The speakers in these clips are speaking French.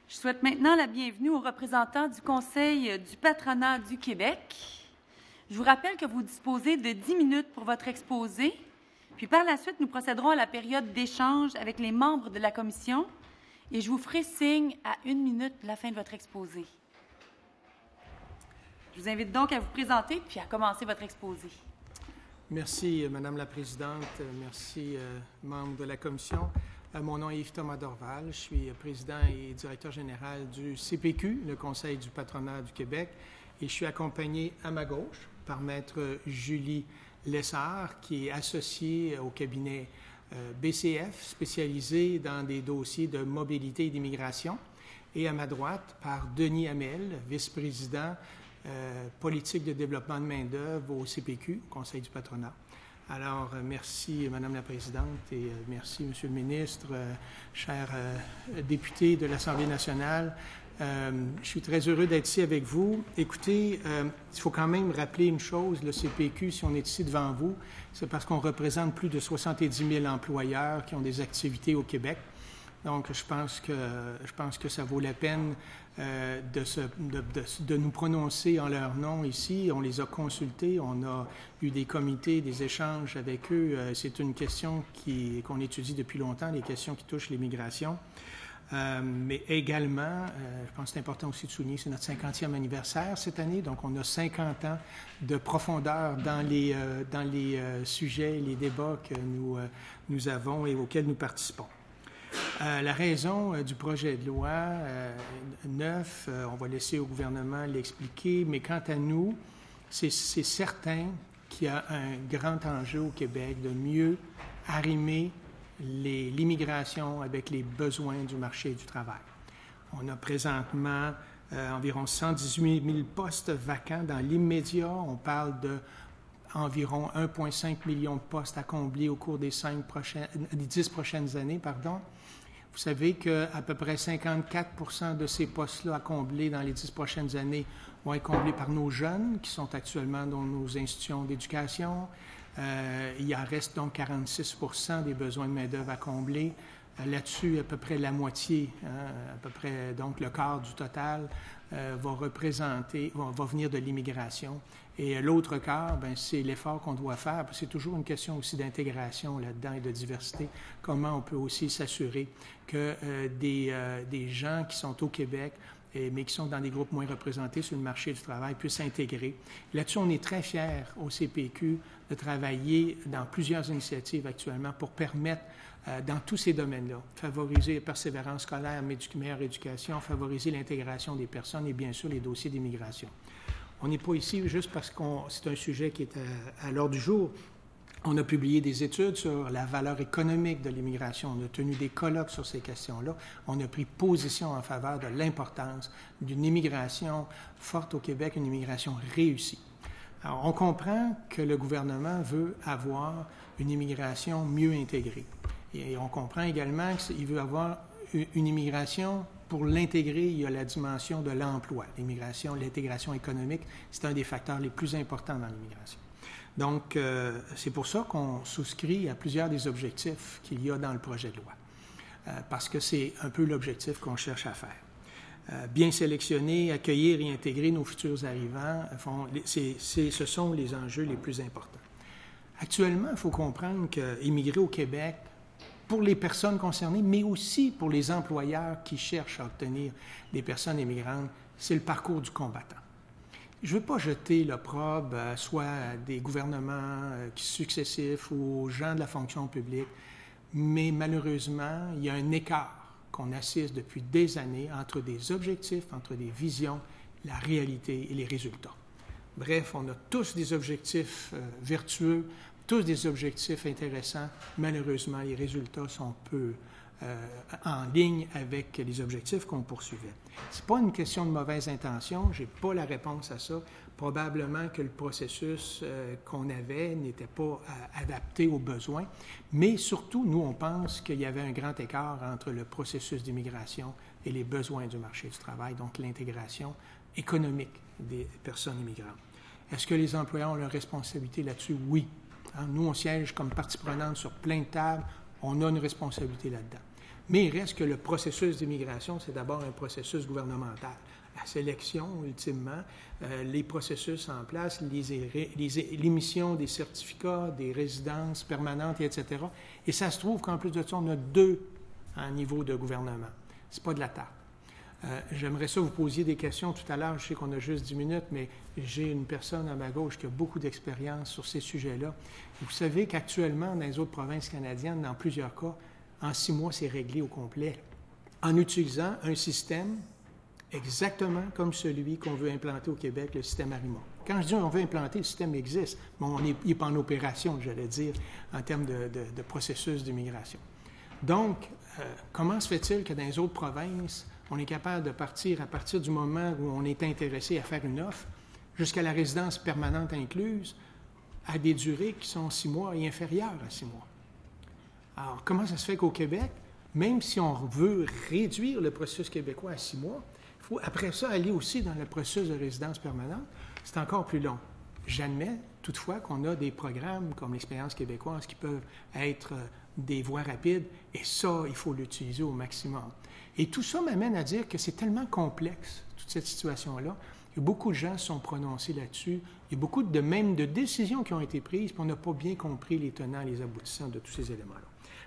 Je souhaite maintenant la bienvenue aux représentants du Conseil du patronat du Québec. Je vous rappelle que vous disposez de 10 minutes pour votre exposé, puis par la suite, nous procéderons à la période d'échange avec les membres de la commission et je vous ferai signe à 1 minute de la fin de votre exposé. Je vous invite donc à vous présenter puis à commencer votre exposé. Merci, Madame la Présidente. Merci, membres de la Commission. Mon nom est Yves-Thomas Dorval. Je suis président et directeur général du CPQ, le Conseil du patronat du Québec, et je suis accompagné à ma gauche par Maître Julie Lessard, qui est associée au cabinet BCF, spécialisé dans des dossiers de mobilité et d'immigration, et à ma droite par Denis Hamel, vice-président politique de développement de main-d'œuvre au CPQ, Conseil du patronat. Alors, merci, Madame la Présidente, et merci, Monsieur le ministre, chers députés de l'Assemblée nationale. Je suis très heureux d'être ici avec vous. Écoutez, il faut quand même rappeler une chose, le CPQ, si on est ici devant vous, c'est parce qu'on représente plus de 70 000 employeurs qui ont des activités au Québec. Donc, je pense que ça vaut la peine de nous prononcer en leur nom ici. On les a consultés, on a eu des comités, des échanges avec eux. C'est une question qu'on étudie depuis longtemps, les questions qui touchent l'immigration. Mais également, je pense que c'est important aussi de souligner, c'est notre 50e anniversaire cette année, donc on a 50 ans de profondeur dans les sujets, les débats que nous avons et auxquels nous participons. La raison du projet de loi 9, on va laisser au gouvernement l'expliquer, mais quant à nous, c'est certain qu'il y a un grand enjeu au Québec de mieux arrimer l'immigration avec les besoins du marché du travail. On a présentement environ 118 000 postes vacants dans l'immédiat. On parle d'environ 1,5 million de postes à combler au cours des 10 prochaines années. Vous savez qu'à peu près 54 de ces postes-là à combler dans les 10 prochaines années vont être comblés par nos jeunes qui sont actuellement dans nos institutions d'éducation. Il en reste donc 46 des besoins de main-d'œuvre à combler. Là-dessus, à peu près la moitié, à peu près donc le quart du total, va venir de l'immigration. Et l'autre quart, c'est l'effort qu'on doit faire. C'est toujours une question aussi d'intégration là-dedans et de diversité. Comment on peut aussi s'assurer que des gens qui sont au Québec, mais qui sont dans des groupes moins représentés sur le marché du travail, puissent s'intégrer. Là-dessus, on est très fiers au CPQ de travailler dans plusieurs initiatives actuellement pour permettre, dans tous ces domaines-là, favoriser la persévérance scolaire, meilleure éducation, favoriser l'intégration des personnes et bien sûr les dossiers d'immigration. On n'est pas ici juste parce que c'est un sujet qui est à l'ordre du jour. On a publié des études sur la valeur économique de l'immigration. On a tenu des colloques sur ces questions-là. On a pris position en faveur de l'importance d'une immigration forte au Québec, une immigration réussie. Alors, on comprend que le gouvernement veut avoir une immigration mieux intégrée. Et on comprend également qu'il veut avoir une immigration. Pour l'intégrer, il y a la dimension de l'emploi. L'intégration économique, c'est un des facteurs les plus importants dans l'immigration. Donc, c'est pour ça qu'on souscrit à plusieurs des objectifs qu'il y a dans le projet de loi, parce que c'est un peu l'objectif qu'on cherche à faire. Bien sélectionner, accueillir et intégrer nos futurs arrivants, ce sont les enjeux les plus importants. Actuellement, il faut comprendre qu'immigrer au Québec, pour les personnes concernées, mais aussi pour les employeurs qui cherchent à obtenir des personnes immigrantes, c'est le parcours du combattant. Je ne veux pas jeter l'opprobre soit à des gouvernements successifs ou aux gens de la fonction publique, mais malheureusement, il y a un écart qu'on assiste depuis des années entre des objectifs, entre des visions, la réalité et les résultats. Bref, on a tous des objectifs vertueux, tous des objectifs intéressants. Malheureusement, les résultats sont peu en ligne avec les objectifs qu'on poursuivait. Ce n'est pas une question de mauvaise intention, je n'ai pas la réponse à ça. Probablement que le processus qu'on avait n'était pas adapté aux besoins, mais surtout, nous, on pense qu'il y avait un grand écart entre le processus d'immigration et les besoins du marché du travail, donc l'intégration économique des personnes immigrantes. Est-ce que les employeurs ont leur responsabilité là-dessus? Oui. Nous, on siège comme partie prenante sur plein de tables, on a une responsabilité là-dedans. Mais il reste que le processus d'immigration, c'est d'abord un processus gouvernemental. La sélection, ultimement, les processus en place, l'émission des certificats, des résidences permanentes, etc. Et ça se trouve qu'en plus de ça, on a 2 en niveau de gouvernement. C'est pas de la tarte. J'aimerais ça vous posiez des questions tout à l'heure. Je sais qu'on a juste 10 minutes, mais j'ai une personne à ma gauche qui a beaucoup d'expérience sur ces sujets-là. Vous savez qu'actuellement, dans les autres provinces canadiennes, dans plusieurs cas, en 6 mois, c'est réglé au complet, en utilisant un système exactement comme celui qu'on veut implanter au Québec, le système Arima. Quand je dis on veut implanter, le système existe, mais il n'est pas en opération, j'allais dire, en termes de processus d'immigration. Donc, comment se fait-il que dans les autres provinces, on est capable de partir à partir du moment où on est intéressé à faire une offre, jusqu'à la résidence permanente incluse, à des durées qui sont 6 mois et inférieures à 6 mois? Alors, comment ça se fait qu'au Québec, même si on veut réduire le processus québécois à 6 mois, il faut après ça aller aussi dans le processus de résidence permanente, c'est encore plus long. J'admets toutefois qu'on a des programmes comme l'Expérience québécoise qui peuvent être des voies rapides, et ça, il faut l'utiliser au maximum. Et tout ça m'amène à dire que c'est tellement complexe, toute cette situation-là, que beaucoup de gens se sont prononcés là-dessus. Il y a beaucoup même de décisions qui ont été prises, puis on n'a pas bien compris les tenants et les aboutissants de tous ces éléments-là.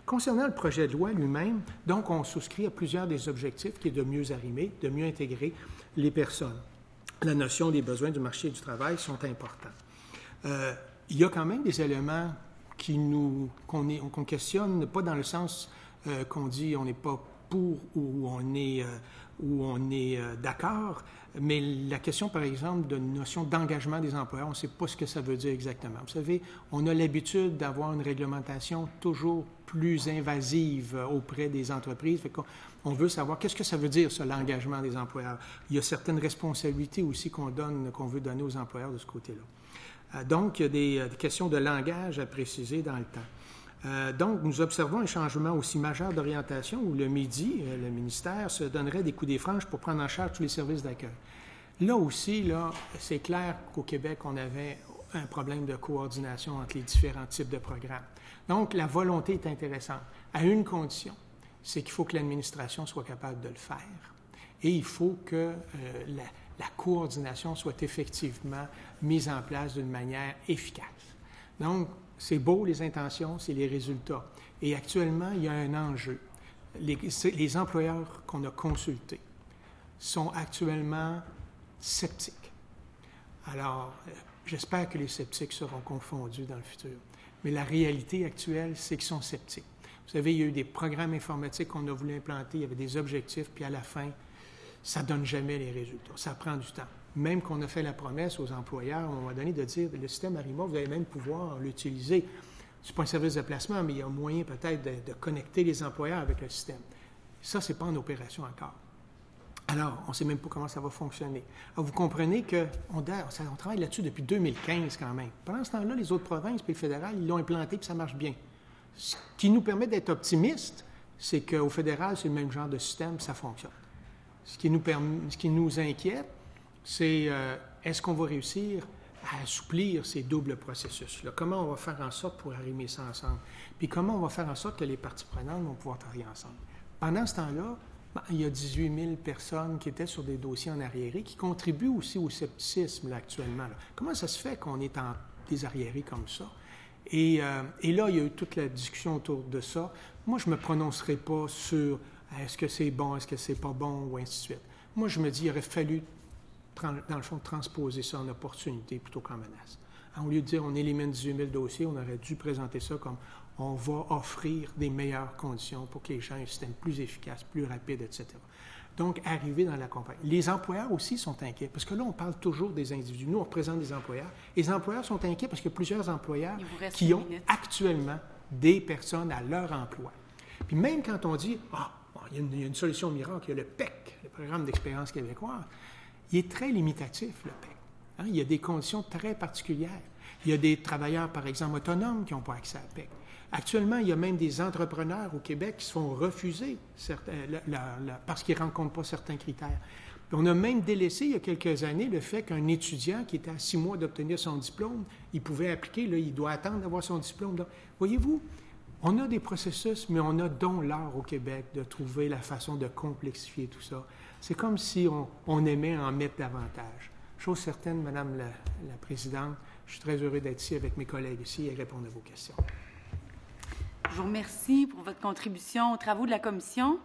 Concernant le projet de loi lui-même, donc on souscrit à plusieurs des objectifs qui est de mieux arrimer, de mieux intégrer les personnes. La notion des besoins du marché du travail sont importants. Il y a quand même des éléments qu'on questionne, pas dans le sens qu'on dit on n'est pas pour ou on est d'accord, mais la question, par exemple, de notion d'engagement des employeurs, on ne sait pas ce que ça veut dire exactement. Vous savez, on a l'habitude d'avoir une réglementation toujours plus invasive auprès des entreprises. Fait qu'on veut savoir qu'est-ce que ça veut dire, ça, l'engagement des employeurs. Il y a certaines responsabilités aussi qu'on veut donner aux employeurs de ce côté-là. Donc, il y a des questions de langage à préciser dans le temps. Donc, nous observons un changement aussi majeur d'orientation où le MIDI, le ministère, se donnerait des coups des franges pour prendre en charge tous les services d'accueil. Là aussi, c'est clair qu'au Québec, on avait un problème de coordination entre les différents types de programmes. Donc, la volonté est intéressante, à une condition, c'est qu'il faut que l'administration soit capable de le faire. Et il faut que la coordination soit effectivement mise en place d'une manière efficace. Donc, c'est beau les intentions, c'est les résultats. Et actuellement, il y a un enjeu. Les employeurs qu'on a consultés sont actuellement sceptiques. Alors, j'espère que les sceptiques seront confondus dans le futur. Mais la réalité actuelle, c'est qu'ils sont sceptiques. Vous savez, il y a eu des programmes informatiques qu'on a voulu implanter, il y avait des objectifs, puis à la fin, ça ne donne jamais les résultats. Ça prend du temps. Même qu'on a fait la promesse aux employeurs, à un moment donné, de dire, le système Arima, vous allez même pouvoir l'utiliser. Ce n'est pas un service de placement, mais il y a moyen peut-être de connecter les employeurs avec le système. Ça, ce n'est pas en opération encore. Alors, on ne sait même pas comment ça va fonctionner. Alors, vous comprenez qu'on travaille là-dessus depuis 2015 quand même. Pendant ce temps-là, les autres provinces puis le fédéral, ils l'ont implanté puis ça marche bien. Ce qui nous permet d'être optimistes, c'est qu'au fédéral, c'est le même genre de système, ça fonctionne. Ce qui nous inquiète, c'est est-ce qu'on va réussir à assouplir ces doubles processus-là? Comment on va faire en sorte pour arrimer ça ensemble? Puis comment on va faire en sorte que les parties prenantes vont pouvoir travailler ensemble? Pendant ce temps-là, il y a 18 000 personnes qui étaient sur des dossiers en arriéré qui contribuent aussi au scepticisme là, actuellement. Là. Comment ça se fait qu'on est en des arriérés comme ça? Et là, il y a eu toute la discussion autour de ça. Moi, je ne me prononcerai pas sur est-ce que c'est bon, est-ce que c'est pas bon, ou ainsi de suite. Moi, je me dis, il aurait fallu, dans le fond, transposer ça en opportunité plutôt qu'en menace. Au lieu de dire on élimine 18 000 dossiers, on aurait dû présenter ça comme on va offrir des meilleures conditions pour que les gens aient un système plus efficace, plus rapide, etc. Donc, arriver dans la compagnie. Les employeurs aussi sont inquiets, parce que là, on parle toujours des individus. Nous, on représente des employeurs. Les employeurs sont inquiets parce qu'il y a plusieurs employeurs qui ont actuellement des personnes à leur emploi. Puis même quand on dit, il y a une solution miracle, il y a le PEC, le Programme d'expérience québécoise, il est très limitatif, le PEC. Hein? Il y a des conditions très particulières. Il y a des travailleurs, par exemple, autonomes qui n'ont pas accès à PEC. Actuellement, il y a même des entrepreneurs au Québec qui se font refuser parce qu'ils ne rencontrent pas certains critères. Puis on a même délaissé, il y a quelques années, le fait qu'un étudiant qui était à 6 mois d'obtenir son diplôme, il pouvait appliquer, là, il doit attendre d'avoir son diplôme. Donc, voyez-vous, On a des processus, mais on a donc l'art au Québec de trouver la façon de complexifier tout ça. C'est comme si on aimait en mettre davantage. Chose certaine, Madame la Présidente, je suis très heureux d'être ici avec mes collègues ici et répondre à vos questions. Je vous remercie pour votre contribution aux travaux de la Commission.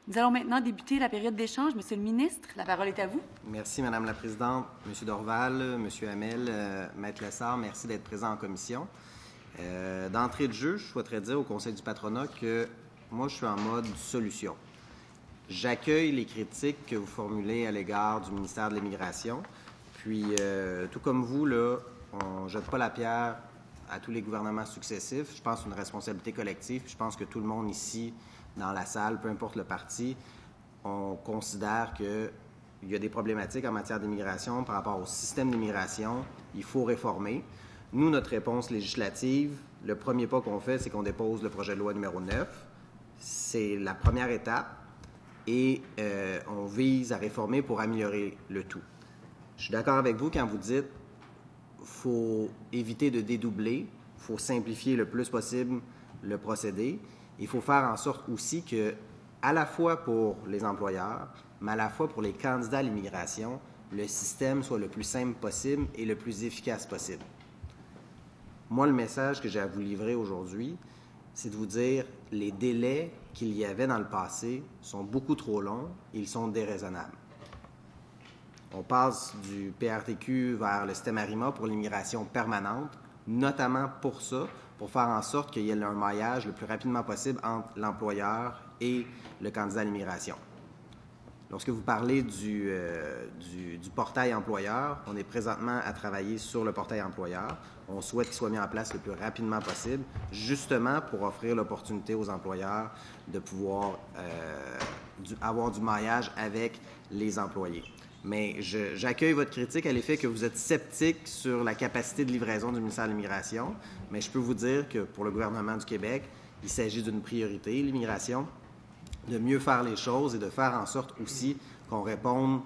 Nous allons maintenant débuter la période d'échange. Monsieur le ministre, la parole est à vous. Merci, Madame la Présidente. Monsieur Dorval, Monsieur Hamel, Maître Lessard, merci d'être présent en commission. D'entrée de jeu, je souhaiterais dire au Conseil du patronat que moi, je suis en mode solution. J'accueille les critiques que vous formulez à l'égard du ministère de l'Immigration. Puis, tout comme vous, là, on ne jette pas la pierre à tous les gouvernements successifs. Je pense que c'est une responsabilité collective. Puis je pense que tout le monde ici, dans la salle, peu importe le parti, on considère qu'il y a des problématiques en matière d'immigration par rapport au système d'immigration. Il faut réformer. Nous, notre réponse législative, le premier pas qu'on fait, c'est qu'on dépose le projet de loi numéro 9. C'est la première étape et on vise à réformer pour améliorer le tout. Je suis d'accord avec vous quand vous dites qu'il faut éviter de dédoubler, il faut simplifier le plus possible le procédé. Il faut faire en sorte aussi que, à la fois pour les employeurs, mais à la fois pour les candidats à l'immigration, le système soit le plus simple possible et le plus efficace possible. Moi, le message que j'ai à vous livrer aujourd'hui, c'est de vous dire les délais qu'il y avait dans le passé sont beaucoup trop longs et ils sont déraisonnables. On passe du PRTQ vers le système ARIMA pour l'immigration permanente, notamment pour ça, pour faire en sorte qu'il y ait un maillage le plus rapidement possible entre l'employeur et le candidat à l'immigration. Lorsque vous parlez du portail employeur, on est présentement à travailler sur le portail employeur. On souhaite qu'il soit mis en place le plus rapidement possible, justement pour offrir l'opportunité aux employeurs de pouvoir avoir du maillage avec les employés. Mais j'accueille votre critique à l'effet que vous êtes sceptique sur la capacité de livraison du ministère de l'Immigration, mais je peux vous dire que pour le gouvernement du Québec, il s'agit d'une priorité, l'immigration, de mieux faire les choses et de faire en sorte aussi qu'on réponde,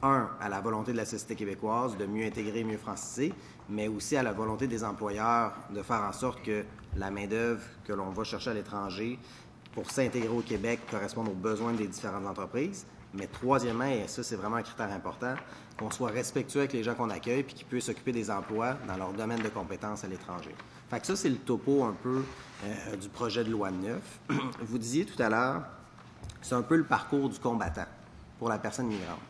à la volonté de la société québécoise de mieux intégrer, mieux franciser, mais aussi à la volonté des employeurs de faire en sorte que la main-d'œuvre que l'on va chercher à l'étranger pour s'intégrer au Québec corresponde aux besoins des différentes entreprises. Mais troisièmement, et ça c'est vraiment un critère important, qu'on soit respectueux avec les gens qu'on accueille puis qu'ils puissent s'occuper des emplois dans leur domaine de compétences à l'étranger. Fait que ça, c'est le topo un peu du projet de loi 9. Vous disiez tout à l'heure, c'est un peu le parcours du combattant pour la personne migrante.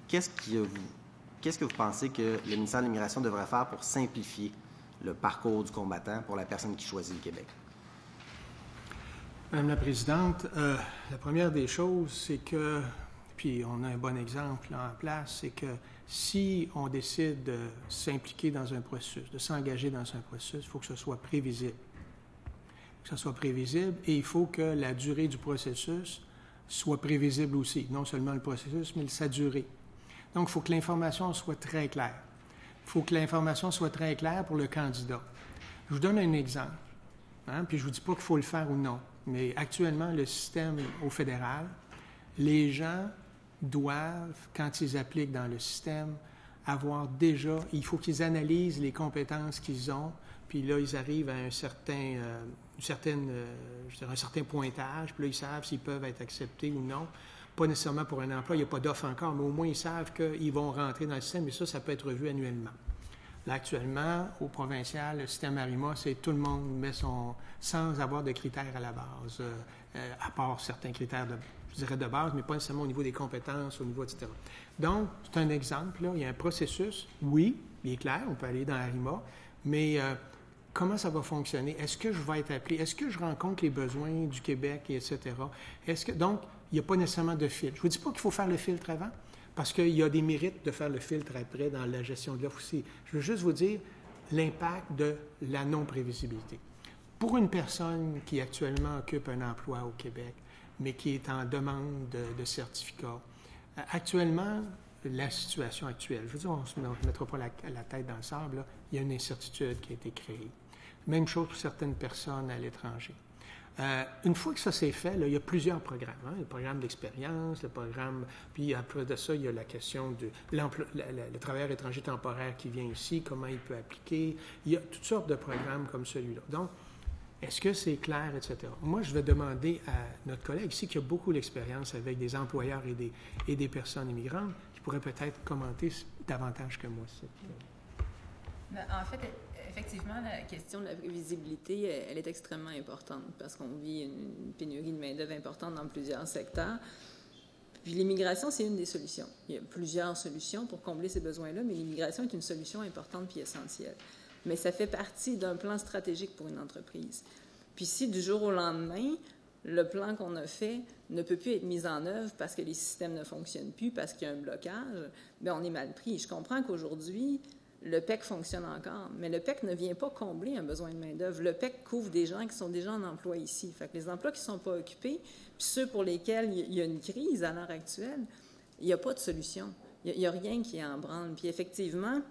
Qu'est-ce que vous pensez que le ministère de l'Immigration devrait faire pour simplifier le parcours du combattant pour la personne qui choisit le Québec? Madame la Présidente, la première des choses, c'est que, puis on a un bon exemple là en place, c'est que si on décide de s'impliquer dans un processus, de s'engager dans un processus, il faut que ce soit prévisible. Que ce soit prévisible et il faut que la durée du processus soit prévisible aussi. Non seulement le processus, mais sa durée. Donc, il faut que l'information soit très claire. Il faut que l'information soit très claire pour le candidat. Je vous donne un exemple, puis je ne vous dis pas qu'il faut le faire ou non, mais actuellement, le système au fédéral, les gens doivent, quand ils appliquent dans le système, avoir déjà, il faut qu'ils analysent les compétences qu'ils ont, puis là, ils arrivent à un certain pointage, puis là, ils savent s'ils peuvent être acceptés ou non. Pas nécessairement pour un emploi, il n'y a pas d'offre encore, mais au moins ils savent qu'ils vont rentrer dans le système et ça peut être revu annuellement. Là, actuellement, au provincial, le système ARIMA, c'est tout le monde met sans avoir de critères à la base, à part certains critères, de base, mais pas nécessairement au niveau des compétences, au niveau, etc. Donc, c'est un exemple, là, il y a un processus, oui, il est clair, on peut aller dans ARIMA, mais comment ça va fonctionner? Est-ce que je vais être appelé? Est-ce que je rencontre les besoins du Québec, etc.? Donc, il n'y a pas nécessairement de filtre. Je ne vous dis pas qu'il faut faire le filtre avant, parce qu'il y a des mérites de faire le filtre après dans la gestion de l'offre aussi. Je veux juste vous dire l'impact de la non-prévisibilité. Pour une personne qui actuellement occupe un emploi au Québec, mais qui est en demande de certificat, actuellement, la situation actuelle, je veux dire, on ne mettra pas la tête dans le sable, là, il y a une incertitude qui a été créée. Même chose pour certaines personnes à l'étranger. Une fois que ça s'est fait, là, il y a plusieurs programmes. Le programme d'expérience, le programme... Puis après de ça, il y a la question de le travailleur étranger temporaire qui vient ici, comment il peut appliquer. Il y a toutes sortes de programmes comme celui-là. Donc, Est-ce que c'est clair, etc.? Moi, je vais demander à notre collègue ici qui a beaucoup d'expérience avec des employeurs et des personnes immigrantes, qui pourrait peut-être commenter davantage que moi. En fait, effectivement, la question de la prévisibilité, elle est extrêmement importante parce qu'on vit une pénurie de main-d'œuvre importante dans plusieurs secteurs. Puis l'immigration, c'est une des solutions. Il y a plusieurs solutions pour combler ces besoins-là, mais l'immigration est une solution importante puis essentielle. Mais ça fait partie d'un plan stratégique pour une entreprise. Puis si du jour au lendemain, le plan qu'on a fait ne peut plus être mis en œuvre parce que les systèmes ne fonctionnent plus, parce qu'il y a un blocage, bien, on est mal pris. Je comprends qu'aujourd'hui, le PEC fonctionne encore, mais le PEC ne vient pas combler un besoin de main-d'œuvre. Le PEC couvre des gens qui sont déjà en emploi ici. Fait que les emplois qui ne sont pas occupés, puis ceux pour lesquels il y a une crise à l'heure actuelle, il n'y a pas de solution. Il n'y a rien qui est en branle. Puis effectivement,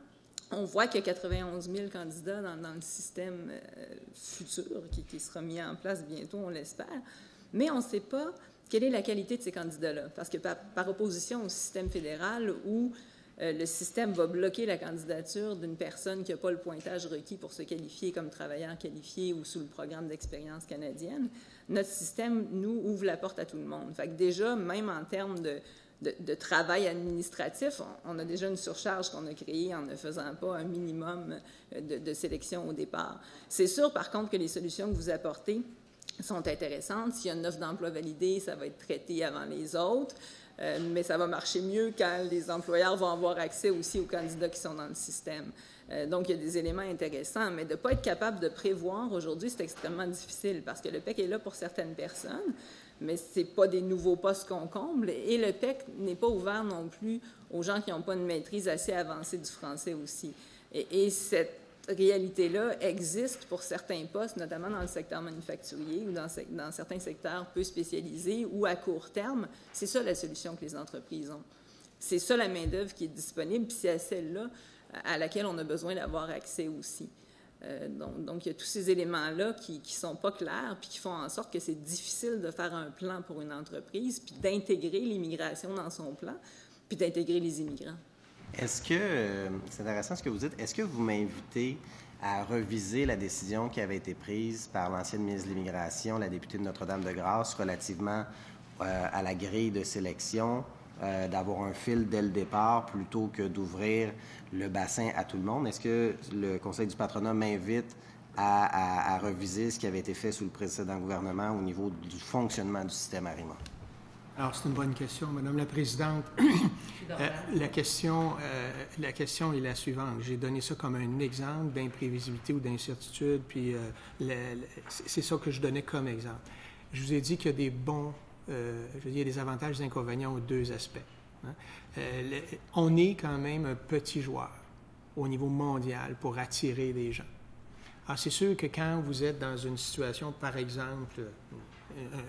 on voit qu'il y a 91 000 candidats dans le système futur qui sera mis en place bientôt, on l'espère. Mais on ne sait pas quelle est la qualité de ces candidats-là. Parce que par opposition au système fédéral où le système va bloquer la candidature d'une personne qui n'a pas le pointage requis pour se qualifier comme travailleur qualifié ou sous le programme d'expérience canadienne, notre système nous ouvre la porte à tout le monde. Fait que déjà, même en termes de travail administratif, on a déjà une surcharge qu'on a créée en ne faisant pas un minimum de sélection au départ. C'est sûr, par contre, que les solutions que vous apportez sont intéressantes. S'il y a une offre d'emploi validée, ça va être traité avant les autres, mais ça va marcher mieux quand les employeurs vont avoir accès aussi aux candidats qui sont dans le système. Donc, il y a des éléments intéressants, mais de ne pas être capable de prévoir aujourd'hui, c'est extrêmement difficile parce que le PEC est là pour certaines personnes, mais ce n'est pas des nouveaux postes qu'on comble. Et le PEC n'est pas ouvert non plus aux gens qui n'ont pas une maîtrise assez avancée du français aussi. Et cette réalité-là existe pour certains postes, notamment dans le secteur manufacturier ou dans certains secteurs peu spécialisés ou à court terme. C'est ça la solution que les entreprises ont. C'est ça la main-d'œuvre qui est disponible, puis c'est à celle-là à laquelle on a besoin d'avoir accès aussi. Donc, il y a tous ces éléments-là qui ne sont pas clairs puis qui font en sorte que c'est difficile de faire un plan pour une entreprise puis d'intégrer l'immigration dans son plan puis d'intégrer les immigrants. Est-ce que, c'est intéressant ce que vous dites, est-ce que vous m'invitez à reviser la décision qui avait été prise par l'ancienne ministre de l'Immigration, la députée de Notre-Dame-de-Grâce, relativement à la grille de sélection, d'avoir un fil dès le départ plutôt que d'ouvrir le bassin à tout le monde? Est-ce que le Conseil du patronat m'invite à reviser ce qui avait été fait sous le précédent gouvernement au niveau du fonctionnement du système Arima? Alors, c'est une bonne question, Madame la Présidente. La question est la suivante. J'ai donné ça comme un exemple d'imprévisibilité ou d'incertitude, puis c'est ça que je donnais comme exemple. Je vous ai dit qu'il y a des bons, il y a des avantages et des inconvénients aux deux aspects. On est quand même un petit joueur au niveau mondial pour attirer des gens. Alors, c'est sûr que quand vous êtes dans une situation, par exemple,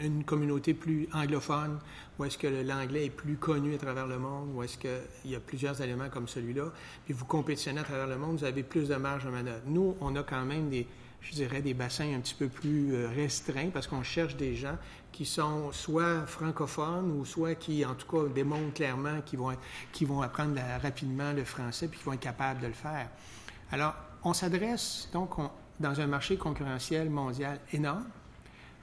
une communauté plus anglophone, où est-ce que l'anglais est plus connu à travers le monde, où est-ce qu'il y a plusieurs éléments comme celui-là, puis vous compétitionnez à travers le monde, vous avez plus de marge de manœuvre. Nous, on a quand même des bassins un petit peu plus restreints parce qu'on cherche des gens qui sont soit francophones ou soit qui, en tout cas, démontrent clairement qu'ils vont apprendre rapidement le français puis qui vont être capables de le faire. Alors, on s'adresse donc dans un marché concurrentiel mondial énorme.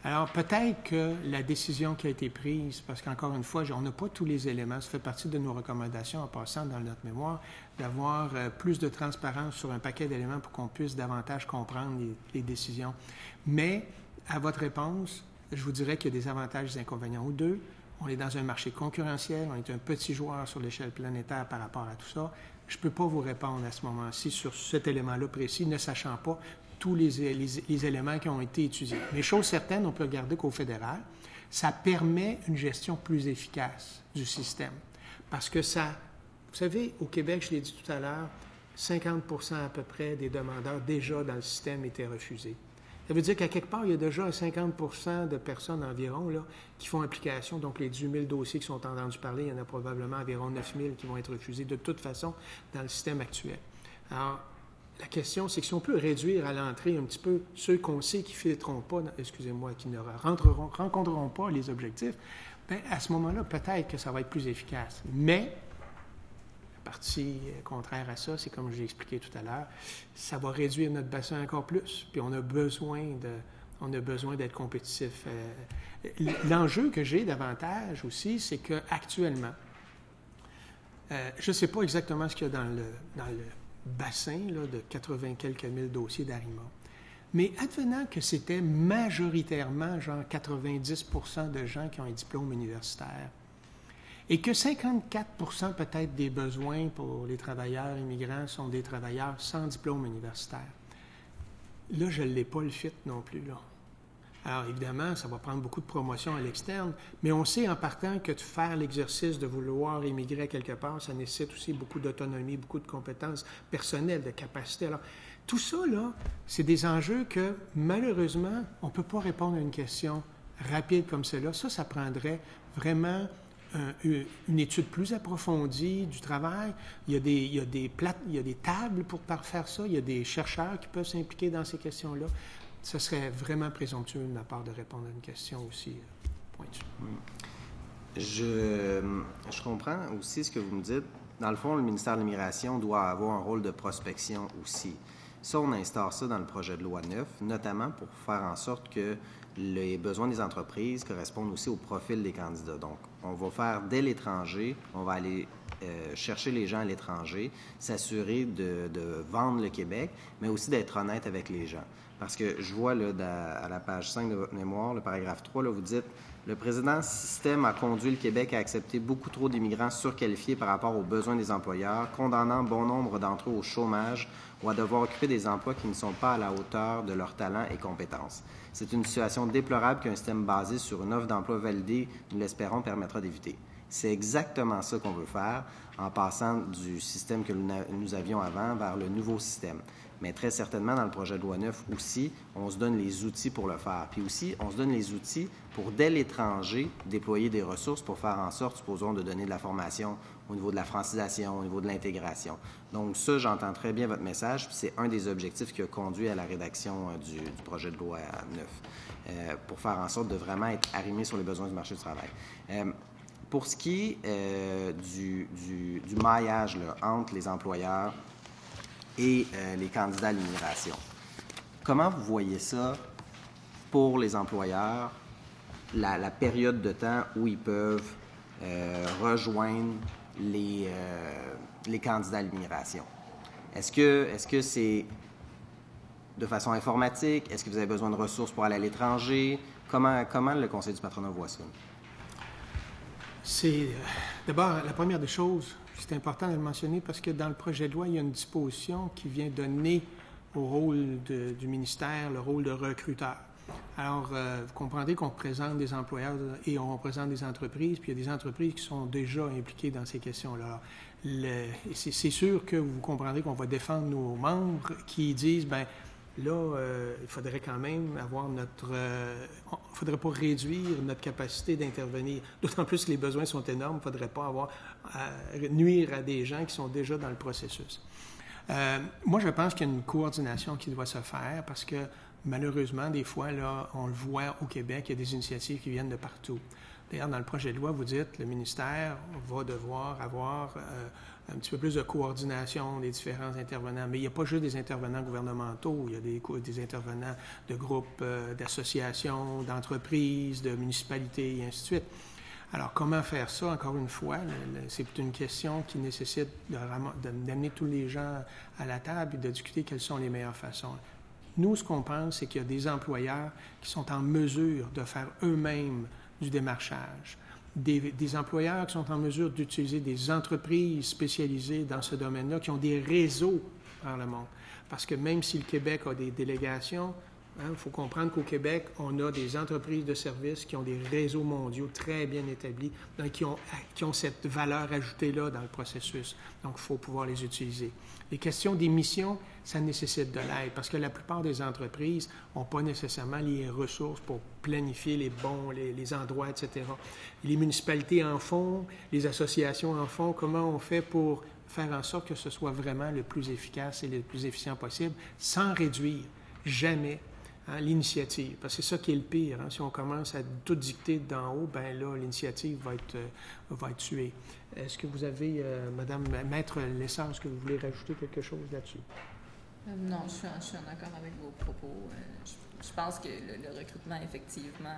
Alors, peut-être que la décision qui a été prise, parce qu'encore une fois, on n'a pas tous les éléments, ça fait partie de nos recommandations en passant dans notre mémoire, d'avoir plus de transparence sur un paquet d'éléments pour qu'on puisse davantage comprendre les décisions. Mais, à votre réponse, je vous dirais qu'il y a des avantages et des inconvénients aux deux. On est dans un marché concurrentiel, on est un petit joueur sur l'échelle planétaire par rapport à tout ça. Je ne peux pas vous répondre à ce moment-ci sur cet élément-là précis, ne sachant pas tous les éléments qui ont été étudiés. Mais chose certaine, on peut regarder qu'au fédéral, ça permet une gestion plus efficace du système. Parce que ça, vous savez, au Québec, je l'ai dit tout à l'heure, 50% à peu près des demandeurs déjà dans le système étaient refusés. Ça veut dire qu'à quelque part, il y a déjà 50% de personnes environ là, qui font application. Donc, les 18 000 dossiers qui sont entendus parler, il y en a probablement environ 9 000 qui vont être refusés de toute façon dans le système actuel. Alors, la question, c'est que si on peut réduire à l'entrée un petit peu ceux qu'on sait qui ne filtreront pas, qui ne rencontreront pas les objectifs, bien, à ce moment-là, peut-être que ça va être plus efficace. Mais, la partie contraire à ça, c'est comme je l'ai expliqué tout à l'heure, ça va réduire notre bassin encore plus. Puis on a besoin On a besoin d'être compétitif. L'enjeu que j'ai davantage aussi, c'est qu'actuellement, je ne sais pas exactement ce qu'il y a dans le bassin là, de 80 quelques mille dossiers d'ARIMA, mais advenant que c'était majoritairement, genre 90 % de gens qui ont un diplôme universitaire, et que 54 % peut-être des besoins pour les travailleurs immigrants sont des travailleurs sans diplôme universitaire. Là, je ne l'ai pas le fit non plus, là. Alors, évidemment, ça va prendre beaucoup de promotion à l'externe, mais on sait en partant que de faire l'exercice de vouloir émigrer quelque part, ça nécessite aussi beaucoup d'autonomie, beaucoup de compétences personnelles, de capacités. Alors, tout ça, là, c'est des enjeux que, malheureusement, on ne peut pas répondre à une question rapide comme celle-là. Ça prendrait vraiment une étude plus approfondie du travail. Il y a des tables pour faire ça. Il y a des chercheurs qui peuvent s'impliquer dans ces questions-là. Ce serait vraiment présomptueux de ma part de répondre à une question aussi pointue. Je comprends aussi ce que vous me dites. Dans le fond, le ministère de l'Immigration doit avoir un rôle de prospection aussi. Ça, on instaure ça dans le projet de loi 9, notamment pour faire en sorte que les besoins des entreprises correspondent aussi au profil des candidats. Donc, on va faire dès l'étranger, on va aller chercher les gens à l'étranger, s'assurer de vendre le Québec, mais aussi d'être honnête avec les gens. Parce que je vois là, à la page 5 de votre mémoire, le paragraphe 3, là, vous dites « Le précédent système a conduit le Québec à accepter beaucoup trop d'immigrants surqualifiés par rapport aux besoins des employeurs, condamnant bon nombre d'entre eux au chômage ou à devoir occuper des emplois qui ne sont pas à la hauteur de leurs talents et compétences. C'est une situation déplorable qu'un système basé sur une offre d'emploi validée, nous l'espérons, permettra d'éviter. » C'est exactement ça qu'on veut faire en passant du système que nous avions avant vers le nouveau système. Mais très certainement, dans le projet de loi 9 aussi, on se donne les outils pour le faire. Puis aussi, on se donne les outils pour, dès l'étranger, déployer des ressources pour faire en sorte, supposons, de donner de la formation au niveau de la francisation, au niveau de l'intégration. Donc ça, j'entends très bien votre message, puis c'est un des objectifs qui a conduit à la rédaction du projet de loi 9, pour faire en sorte de vraiment être arrimé sur les besoins du marché du travail. Pour ce qui est du maillage là, entre les employeurs et les candidats à l'immigration, comment vous voyez ça pour les employeurs, la période de temps où ils peuvent rejoindre les candidats à l'immigration? Est-ce que c'est de façon informatique? Est-ce que vous avez besoin de ressources pour aller à l'étranger? Comment le Conseil du patronat voit ça? C'est d'abord, la première des choses, c'est important de le mentionner parce que dans le projet de loi, il y a une disposition qui vient donner au rôle du ministère le rôle de recruteur. Alors, vous comprendrez qu'on représente des employeurs et on représente des entreprises, puis il y a des entreprises qui sont déjà impliquées dans ces questions-là. C'est sûr que vous comprendrez qu'on va défendre nos membres qui disent, bien, là, il faudrait quand même avoir il ne faudrait pas réduire notre capacité d'intervenir. D'autant plus que les besoins sont énormes, il ne faudrait pas avoir à nuire à des gens qui sont déjà dans le processus. Moi, je pense qu'il y a une coordination qui doit se faire parce que, malheureusement, des fois, là, on le voit au Québec, il y a des initiatives qui viennent de partout. D'ailleurs, dans le projet de loi, vous dites que le ministère va devoir avoir un petit peu plus de coordination des différents intervenants. Mais il n'y a pas juste des intervenants gouvernementaux, il y a des intervenants de groupes, d'associations, d'entreprises, de municipalités, et ainsi de suite. Alors, comment faire ça? Encore une fois, c'est une question qui nécessite d'amener tous les gens à la table et de discuter quelles sont les meilleures façons. Nous, ce qu'on pense, c'est qu'il y a des employeurs qui sont en mesure de faire eux-mêmes du démarchage, des employeurs qui sont en mesure d'utiliser des entreprises spécialisées dans ce domaine-là, qui ont des réseaux par le monde. Parce que même si le Québec a des délégations, il faut comprendre qu'au Québec, on a des entreprises de services qui ont des réseaux mondiaux très bien établis, donc qui ont cette valeur ajoutée-là dans le processus. Donc, il faut pouvoir les utiliser. Les questions d'émissions, ça nécessite de l'aide parce que la plupart des entreprises n'ont pas nécessairement les ressources pour planifier les endroits, etc. Les municipalités en font, les associations en font. Comment on fait pour faire en sorte que ce soit vraiment le plus efficace et le plus efficient possible sans réduire jamais l'initiative, parce que c'est ça qui est le pire. Si on commence à tout dicter d'en haut, bien là, l'initiative va être tuée. Est-ce que vous avez, Madame Maître Lessard, est-ce que vous voulez rajouter quelque chose là-dessus? Non, je suis en accord avec vos propos. Je pense que le recrutement, effectivement...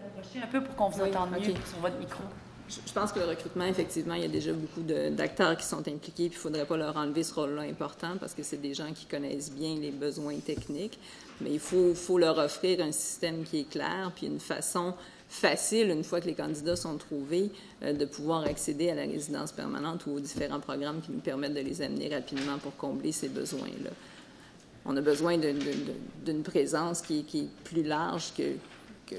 Approchez un peu pour qu'on vous entende mieux sur votre micro. Je pense que le recrutement, effectivement, il y a déjà beaucoup d'acteurs qui sont impliqués, puis il ne faudrait pas leur enlever ce rôle-là important parce que c'est des gens qui connaissent bien les besoins techniques. Mais il faut leur offrir un système qui est clair, puis une façon facile, une fois que les candidats sont trouvés, de pouvoir accéder à la résidence permanente ou aux différents programmes qui nous permettent de les amener rapidement pour combler ces besoins-là. On a besoin d'une présence qui est plus large que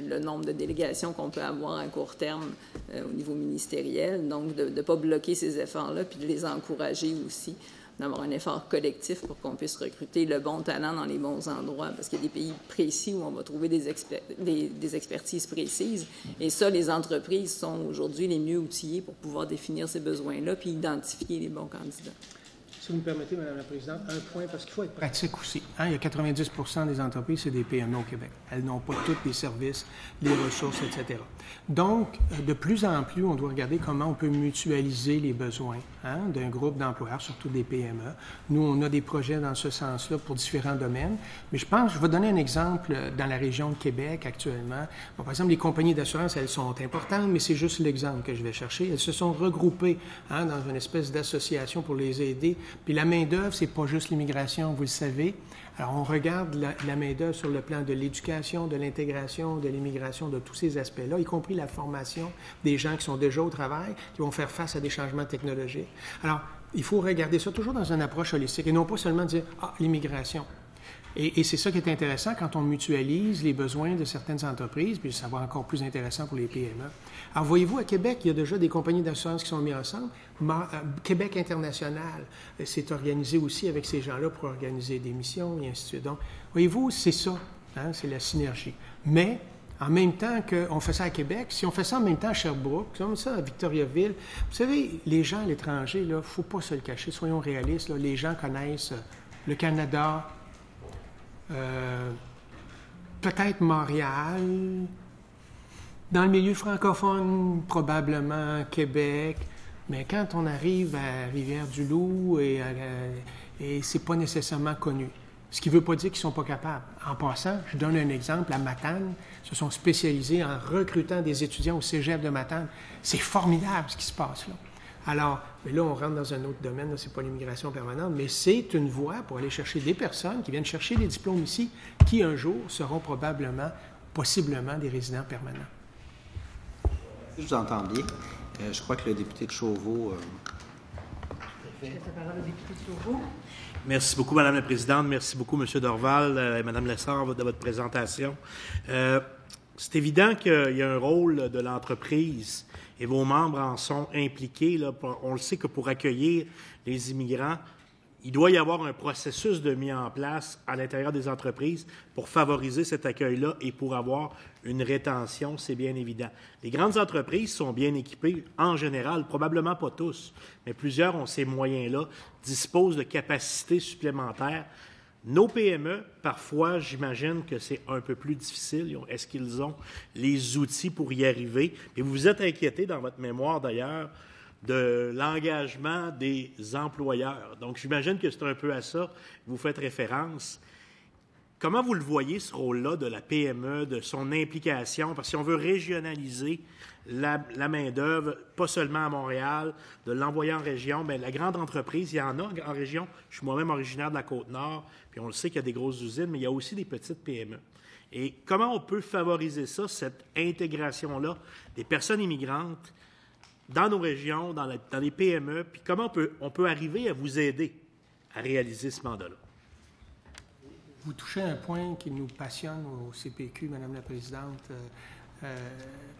le nombre de délégations qu'on peut avoir à court terme au niveau ministériel. Donc, de ne pas bloquer ces efforts-là, puis de les encourager aussi, d'avoir un effort collectif pour qu'on puisse recruter le bon talent dans les bons endroits, parce qu'il y a des pays précis où on va trouver des expertises précises. Et ça, les entreprises sont aujourd'hui les mieux outillées pour pouvoir définir ces besoins-là puis identifier les bons candidats. Si vous me permettez, Mme la Présidente, un point, parce qu'il faut être pratique aussi. Il y a 90 des entreprises, c'est des PME au Québec. Elles n'ont pas tous les services, les ressources, etc. Donc, de plus en plus, on doit regarder comment on peut mutualiser les besoins d'un groupe d'employeurs, surtout des PME. Nous, on a des projets dans ce sens-là pour différents domaines. Mais je vais donner un exemple dans la région de Québec actuellement. Bon, par exemple, les compagnies d'assurance, elles sont importantes, mais c'est juste l'exemple que je vais chercher. Elles se sont regroupées dans une espèce d'association pour les aider. Puis la main-d'œuvre, c'est pas juste l'immigration, vous le savez. Alors, on regarde la main-d'œuvre sur le plan de l'éducation, de l'intégration, de l'immigration, de tous ces aspects-là, y compris la formation des gens qui sont déjà au travail, qui vont faire face à des changements technologiques. Alors, il faut regarder ça toujours dans une approche holistique et non pas seulement dire « Ah, l'immigration ». Et c'est ça qui est intéressant quand on mutualise les besoins de certaines entreprises, puis ça va encore plus intéressant pour les PME. Alors, voyez-vous, à Québec, il y a déjà des compagnies d'assurance qui sont mises ensemble. Québec International s'est organisé aussi avec ces gens-là pour organiser des missions et ainsi de suite. Donc, voyez-vous, c'est ça, c'est la synergie. Mais, en même temps qu'on fait ça à Québec, si on fait ça en même temps à Sherbrooke, comme ça à Victoriaville, vous savez, les gens à l'étranger, il ne faut pas se le cacher, soyons réalistes, là, les gens connaissent le Canada, peut-être Montréal, dans le milieu francophone, probablement Québec, mais quand on arrive à Rivière-du-Loup et c'est pas nécessairement connu. Ce qui ne veut pas dire qu'ils ne sont pas capables. En passant, je donne un exemple, à Matane, se sont spécialisés en recrutant des étudiants au cégep de Matane. C'est formidable ce qui se passe là. Alors, mais là, on rentre dans un autre domaine, ce n'est pas l'immigration permanente, mais c'est une voie pour aller chercher des personnes qui viennent chercher des diplômes ici, qui un jour seront probablement, possiblement, des résidents permanents. Si je vous entends bien, je crois que le député de Chauveau... Je laisse la parole au député de Chauveau. Merci beaucoup, Mme la Présidente. Merci beaucoup, M. Dorval et Mme Lessard, de votre présentation. C'est évident qu'il y a un rôle de l'entreprise et vos membres en sont impliqués. Là, on le sait que pour accueillir les immigrants, il doit y avoir un processus de mis en place à l'intérieur des entreprises pour favoriser cet accueil-là et pour avoir une rétention, c'est bien évident. Les grandes entreprises sont bien équipées, en général, probablement pas tous, mais plusieurs ont ces moyens-là, disposent de capacités supplémentaires. Nos PME, parfois, j'imagine que c'est un peu plus difficile. Est-ce qu'ils ont les outils pour y arriver? Et vous vous êtes inquiété dans votre mémoire, d'ailleurs, de l'engagement des employeurs. Donc, j'imagine que c'est un peu à ça que vous faites référence. Comment vous le voyez, ce rôle-là de la PME, de son implication? Parce que si on veut régionaliser la main-d'œuvre, pas seulement à Montréal, de l'envoyer en région, bien, la grande entreprise, il y en a en région. Je suis moi-même originaire de la Côte-Nord, puis on le sait qu'il y a des grosses usines, mais il y a aussi des petites PME. Et comment on peut favoriser ça, cette intégration-là des personnes immigrantes dans nos régions, dans les PME, puis comment on peut arriver à vous aider à réaliser ce mandat-là? Vous touchez un point qui nous passionne au CPQ, Madame la Présidente,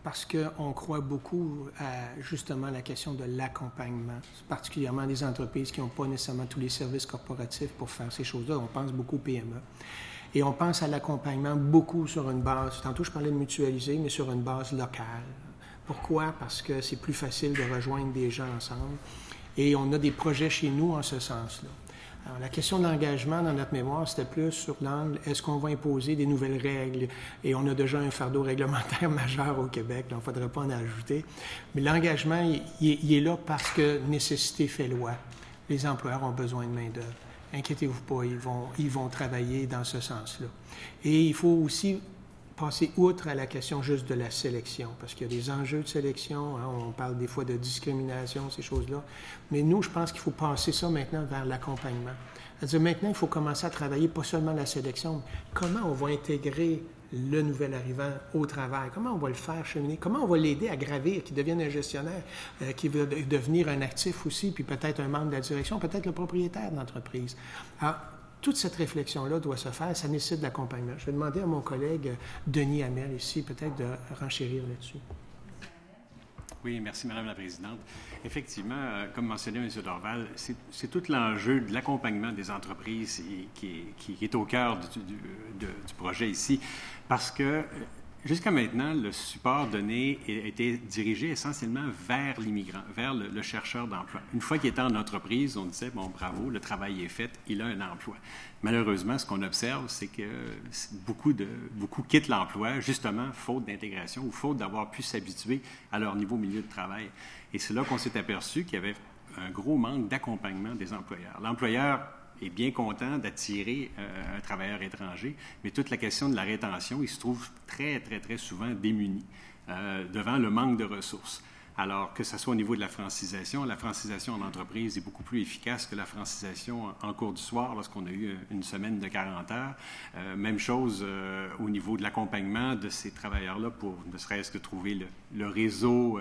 parce qu'on croit beaucoup à justement la question de l'accompagnement, particulièrement des entreprises qui n'ont pas nécessairement tous les services corporatifs pour faire ces choses-là. On pense beaucoup aux PME. Et on pense à l'accompagnement beaucoup sur une base, tantôt je parlais de mutualiser, mais sur une base locale. Pourquoi? Parce que c'est plus facile de rejoindre des gens ensemble. Et on a des projets chez nous en ce sens-là. Alors, la question d'engagement dans notre mémoire, c'était plus sur l'angle, est-ce qu'on va imposer des nouvelles règles? Et on a déjà un fardeau réglementaire majeur au Québec, donc il ne faudrait pas en ajouter. Mais l'engagement, il est là parce que nécessité fait loi. Les employeurs ont besoin de main-d'œuvre. inquiétez-vous pas, ils vont travailler dans ce sens-là. Et il faut aussi passer outre à la question juste de la sélection, parce qu'il y a des enjeux de sélection, hein, on parle des fois de discrimination, ces choses-là, mais nous, je pense qu'il faut passer ça maintenant vers l'accompagnement. C'est-à-dire maintenant, il faut commencer à travailler pas seulement la sélection, mais comment on va intégrer le nouvel arrivant au travail, comment on va le faire cheminer, comment on va l'aider à gravir, qu'il devienne un gestionnaire, qu'il va devenir un actif aussi, puis peut-être un membre de la direction, peut-être le propriétaire de l'entreprise. Alors, toute cette réflexion-là doit se faire, ça nécessite de l'accompagnement. Je vais demander à mon collègue Denis Hamel ici, peut-être de renchérir là-dessus. Oui, merci Madame la Présidente. Effectivement, comme mentionné M. Dorval, c'est tout l'enjeu de l'accompagnement des entreprises qui est au cœur du projet ici, parce que jusqu'à maintenant, le support donné était dirigé essentiellement vers l'immigrant, vers le chercheur d'emploi. Une fois qu'il était en entreprise, on disait, bon, bravo, le travail est fait, il a un emploi. Malheureusement, ce qu'on observe, c'est que beaucoup quittent l'emploi, justement, faute d'intégration ou faute d'avoir pu s'habituer à leur nouveau milieu de travail. Et c'est là qu'on s'est aperçu qu'il y avait un gros manque d'accompagnement des employeurs. L'employeur est bien content d'attirer un travailleur étranger, mais toute la question de la rétention, il se trouve très, très, très souvent démuni devant le manque de ressources. Alors que ce soit au niveau de la francisation en entreprise est beaucoup plus efficace que la francisation en cours du soir lorsqu'on a eu une semaine de 40 heures. Même chose au niveau de l'accompagnement de ces travailleurs-là pour ne serait-ce que trouver le réseau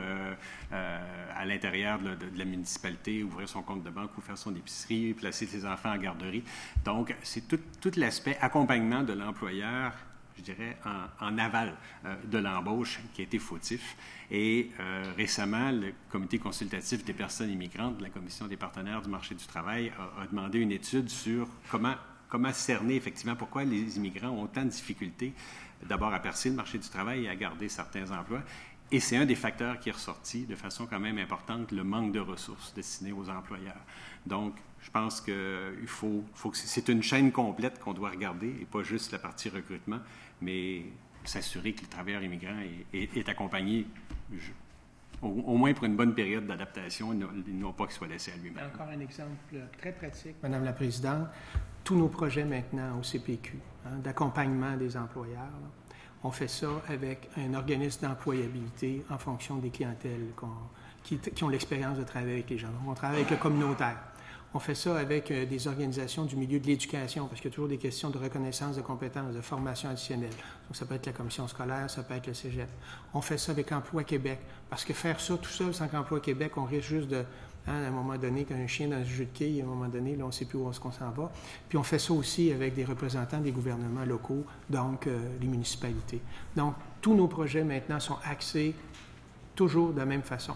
à l'intérieur de la municipalité, ouvrir son compte de banque ou faire son épicerie, placer ses enfants en garderie. Donc, c'est tout l'aspect accompagnement de l'employeur, je dirais, en aval de l'embauche qui a été fautif. Et récemment, le Comité consultatif des personnes immigrantes de la Commission des partenaires du marché du travail a demandé une étude sur comment cerner effectivement pourquoi les immigrants ont tant de difficultés d'abord à percer le marché du travail et à garder certains emplois. Et c'est un des facteurs qui est ressorti de façon quand même importante, le manque de ressources destinées aux employeurs. Donc, je pense que c'est une chaîne complète qu'on doit regarder et pas juste la partie recrutement, mais s'assurer que le travailleur immigrant est accompagné au moins pour une bonne période d'adaptation, non pas qu'il soit laissé à lui-même. Encore un exemple très pratique, Madame la Présidente. Tous nos projets maintenant au CPQ, d'accompagnement des employeurs, là, on fait ça avec un organisme d'employabilité en fonction des clientèles qui ont l'expérience de travailler avec les gens. Donc, on travaille avec le communautaire. On fait ça avec des organisations du milieu de l'éducation, parce qu'il y a toujours des questions de reconnaissance de compétences, de formation additionnelle. Donc, ça peut être la commission scolaire, ça peut être le cégep. On fait ça avec Emploi Québec, parce que faire ça tout seul sans qu'Emploi Québec, on risque juste de, à un moment donné, qu'un chien dans un jeu de quilles, à un moment donné, là, on ne sait plus où est-ce qu'on s'en va. Puis on fait ça aussi avec des représentants des gouvernements locaux, donc les municipalités. Donc, tous nos projets maintenant sont axés toujours de la même façon.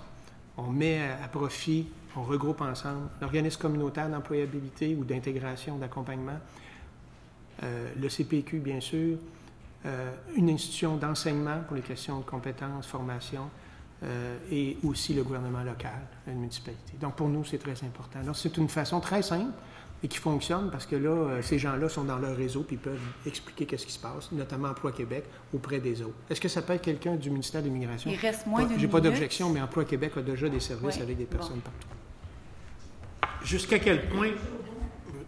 On met à profit, on regroupe ensemble l'organisme communautaire d'employabilité ou d'intégration, d'accompagnement, le CPQ, bien sûr, une institution d'enseignement pour les questions de compétences, formation, et aussi le gouvernement local, la municipalité. Donc, pour nous, c'est très important. Donc, c'est une façon très simple et qui fonctionne parce que là, ces gens-là sont dans leur réseau puis peuvent expliquer qu'est-ce qui se passe, notamment Emploi Québec, auprès des autres. Est-ce que ça peut être quelqu'un du ministère de l'Immigration? Il reste moins d'une minute. J'ai pas d'objection, mais Emploi Québec a déjà des services avec des personnes partout. Jusqu'à quel point...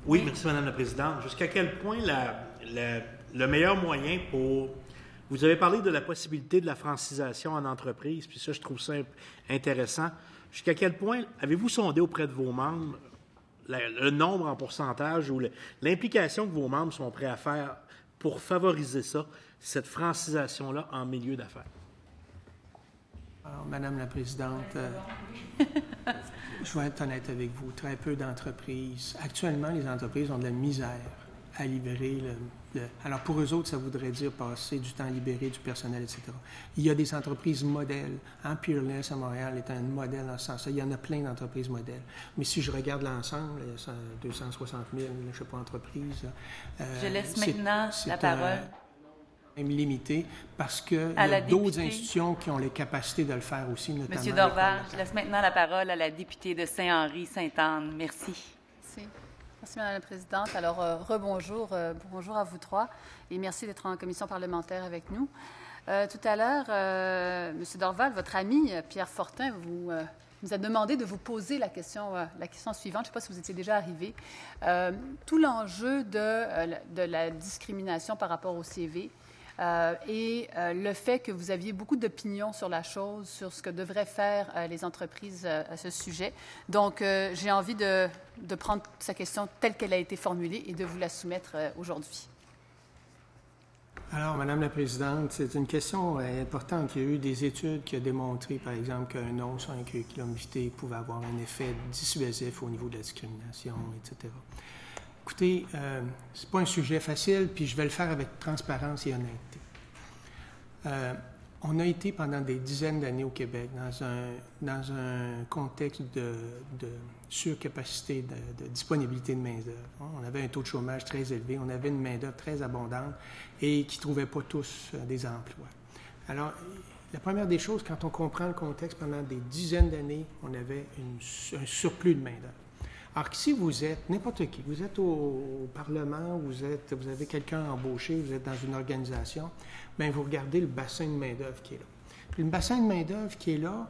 Oui, merci Madame la Présidente. Jusqu'à quel point le meilleur moyen pour... Vous avez parlé de la possibilité de la francisation en entreprise, puis ça, je trouve ça intéressant. Jusqu'à quel point avez-vous sondé auprès de vos membres le nombre en pourcentage ou l'implication que vos membres sont prêts à faire pour favoriser ça, cette francisation-là en milieu d'affaires? Alors, Madame la Présidente, je vais être honnête avec vous, très peu d'entreprises. Actuellement, les entreprises ont de la misère à libérer alors, pour eux autres, ça voudrait dire passer du temps libéré, du personnel, etc. Il y a des entreprises modèles. Peerless à Montréal est un modèle dans ce sens-là. Il y en a plein d'entreprises modèles. Mais si je regarde l'ensemble, 260 000, je ne sais pas, entreprises. Je laisse maintenant la parole. Même limité parce qu'il y a d'autres institutions qui ont les capacités de le faire aussi, notamment. Monsieur Dorval, je laisse maintenant la parole à la députée de Saint-Henri-Sainte-Anne. Merci. Merci, Madame la Présidente. Alors, rebonjour, bonjour à vous trois et merci d'être en commission parlementaire avec nous. Tout à l'heure, M. Dorval, votre ami Pierre Fortin, nous a demandé de vous poser la question suivante. Je ne sais pas si vous étiez déjà arrivé. Tout l'enjeu de la discrimination par rapport au CV et le fait que vous aviez beaucoup d'opinions sur la chose, sur ce que devraient faire les entreprises à ce sujet. Donc, j'ai envie de prendre sa question telle qu'elle a été formulée et de vous la soumettre aujourd'hui. Alors, Madame la Présidente, c'est une question importante. Il y a eu des études qui ont démontré, par exemple, qu'un non sur un curriculum vitae pouvait avoir un effet dissuasif au niveau de la discrimination, etc. Écoutez, c'est pas un sujet facile, puis je vais le faire avec transparence et honnêteté. On a été pendant des dizaines d'années au Québec dans un contexte de surcapacité, de disponibilité de main-d'œuvre. On avait un taux de chômage très élevé, on avait une main-d'œuvre très abondante et qui ne trouvaient pas tous des emplois. Alors, la première des choses, quand on comprend le contexte, pendant des dizaines d'années, on avait un surplus de main-d'œuvre. Alors que si vous êtes, n'importe qui, vous êtes au Parlement, vous avez quelqu'un embauché, vous êtes dans une organisation, bien, vous regardez le bassin de main-d'œuvre qui est là. Puis le bassin de main-d'œuvre qui est là,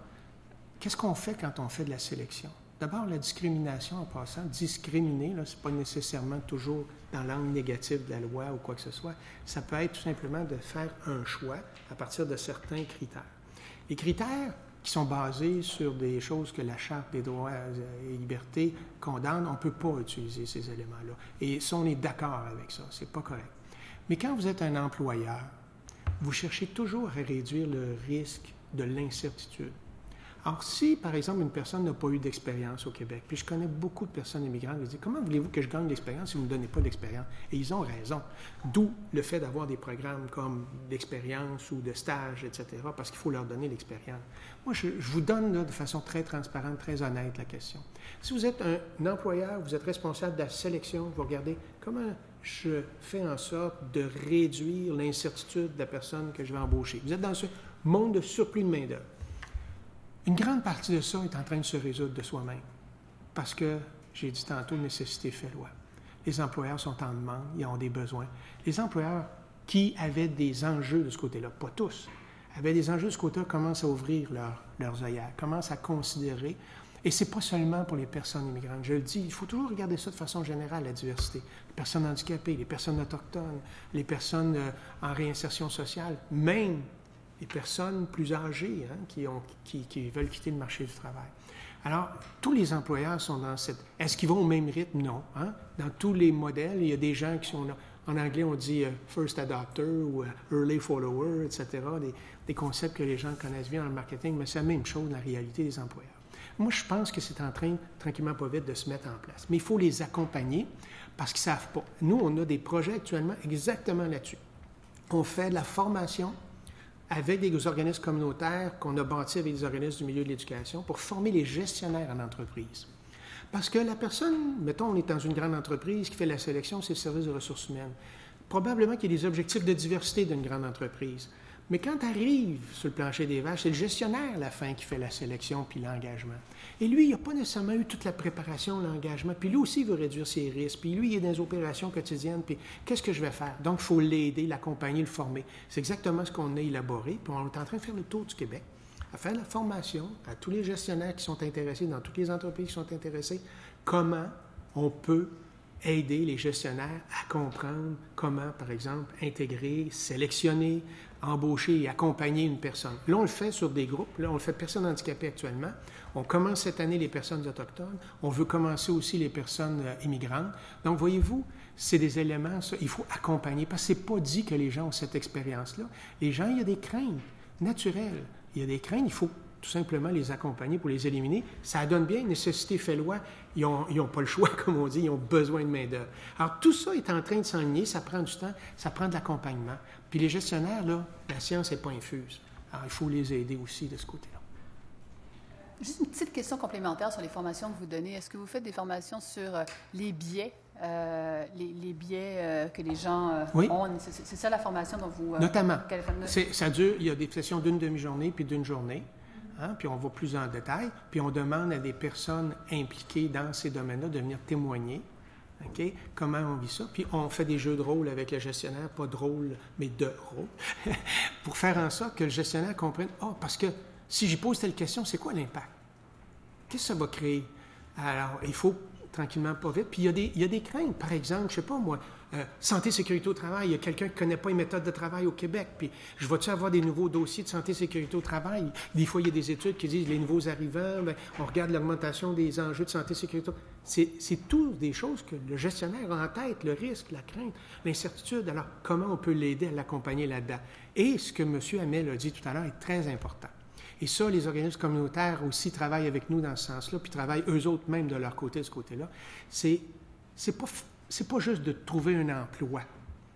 qu'est-ce qu'on fait quand on fait de la sélection? D'abord, la discrimination en passant. Discriminer, ce n'est pas nécessairement toujours dans l'angle négatif de la loi ou quoi que ce soit. Ça peut être tout simplement de faire un choix à partir de certains critères. Les critères qui sont basés sur des choses que la Charte des droits et libertés condamne, on ne peut pas utiliser ces éléments-là. Et ça, on est d'accord avec ça, c'est pas correct. Mais quand vous êtes un employeur, vous cherchez toujours à réduire le risque de l'incertitude. Alors, si, par exemple, une personne n'a pas eu d'expérience au Québec, puis je connais beaucoup de personnes immigrantes qui disent « Comment voulez-vous que je gagne de l'expérience si vous ne me donnez pas d'expérience? » Et ils ont raison. D'où le fait d'avoir des programmes comme d'expérience ou de stage, etc., parce qu'il faut leur donner l'expérience. Moi, je vous donne là, de façon très transparente, très honnête la question. Si vous êtes un employeur, vous êtes responsable de la sélection, vous regardez comment je fais en sorte de réduire l'incertitude de la personne que je vais embaucher. Vous êtes dans ce monde de surplus de main-d'œuvre. Une grande partie de ça est en train de se résoudre de soi-même. Parce que, j'ai dit tantôt, nécessité fait loi. Les employeurs sont en demande, ils ont des besoins. Les employeurs qui avaient des enjeux de ce côté-là, pas tous, avaient des enjeux de ce côté-là, commencent à ouvrir leurs œillères, commencent à considérer. Et ce n'est pas seulement pour les personnes immigrantes. Je le dis, il faut toujours regarder ça de façon générale, la diversité. Les personnes handicapées, les personnes autochtones, les personnes en réinsertion sociale, même les personnes plus âgées qui veulent quitter le marché du travail. Alors, tous les employeurs sont dans cette... Est-ce qu'ils vont au même rythme? Non. Dans tous les modèles, il y a des gens qui sont... En anglais, on dit first adopter ou early follower, etc., des concepts que les gens connaissent bien dans le marketing, mais c'est la même chose dans la réalité des employeurs. Moi, je pense que c'est en train, tranquillement pas vite, de se mettre en place. Mais il faut les accompagner parce qu'ils ne savent pas. Nous, on a des projets actuellement exactement là-dessus. On fait de la formation avec des organismes communautaires qu'on a bâtis avec des organismes du milieu de l'éducation pour former les gestionnaires en entreprise. Parce que la personne, mettons, on est dans une grande entreprise qui fait la sélection, c'est le service de ressources humaines. Probablement qu'il y a des objectifs de diversité d'une grande entreprise. Mais quand tu arrives sur le plancher des vaches, c'est le gestionnaire, à la fin, qui fait la sélection puis l'engagement. Et lui, il n'a pas nécessairement eu toute la préparation, l'engagement. Puis lui aussi, il veut réduire ses risques. Puis lui, il est dans les opérations quotidiennes. Puis qu'est-ce que je vais faire? Donc, il faut l'aider, l'accompagner, le former. C'est exactement ce qu'on a élaboré. Puis on est en train de faire le tour du Québec, à faire la formation à tous les gestionnaires qui sont intéressés, dans toutes les entreprises qui sont intéressées, comment on peut aider les gestionnaires à comprendre comment, par exemple, intégrer, sélectionner, embaucher et accompagner une personne. Là, on le fait sur des groupes. Là, on le fait personnes handicapées actuellement. On commence cette année les personnes autochtones. On veut commencer aussi les personnes immigrantes. Donc, voyez-vous, c'est des éléments, ça, il faut accompagner, parce que ce n'est pas dit que les gens ont cette expérience-là. Les gens, il y a des craintes naturelles. Il y a des craintes, il faut tout simplement les accompagner pour les éliminer. Ça donne bien, nécessité fait loi. Ils n'ont pas le choix, comme on dit, ils ont besoin de main-d'œuvre. Alors, tout ça est en train de s'enligner, ça prend du temps, ça prend de l'accompagnement. Puis les gestionnaires, là, la science n'est pas infuse. Alors, il faut les aider aussi de ce côté-là. Juste une petite question complémentaire sur les formations que vous donnez. Est-ce que vous faites des formations sur les biais, les biais que les gens oui. ont? C'est ça la formation dont vous... Notamment. Ça dure, il y a des sessions d'une demi-journée puis d'une journée. Puis on va plus en détail, puis on demande à des personnes impliquées dans ces domaines-là de venir témoigner OK? Comment on vit ça? Puis on fait des jeux de rôle avec le gestionnaire, pas de rôle, mais de rôle, pour faire en sorte que le gestionnaire comprenne, parce que si j'y pose telle question, c'est quoi l'impact? Qu'est-ce que ça va créer? Alors, il faut tranquillement, pas vite. Puis il y a des craintes. Par exemple, je sais pas moi, santé, sécurité au travail. Il y a quelqu'un qui ne connaît pas les méthodes de travail au Québec. Puis je vais-tu avoir des nouveaux dossiers de santé, sécurité au travail? Des fois, il y a des études qui disent les nouveaux arrivants, bien, on regarde l'augmentation des enjeux de santé, sécurité. C'est toutes des choses que le gestionnaire a en tête, le risque, la crainte, l'incertitude. Alors, comment on peut l'aider à l'accompagner là-dedans? Et ce que M. Hamel a dit tout à l'heure est très important. Et ça, les organismes communautaires aussi travaillent avec nous dans ce sens-là, puis travaillent eux autres même de leur côté, de ce côté-là. C'est pas juste de trouver un emploi.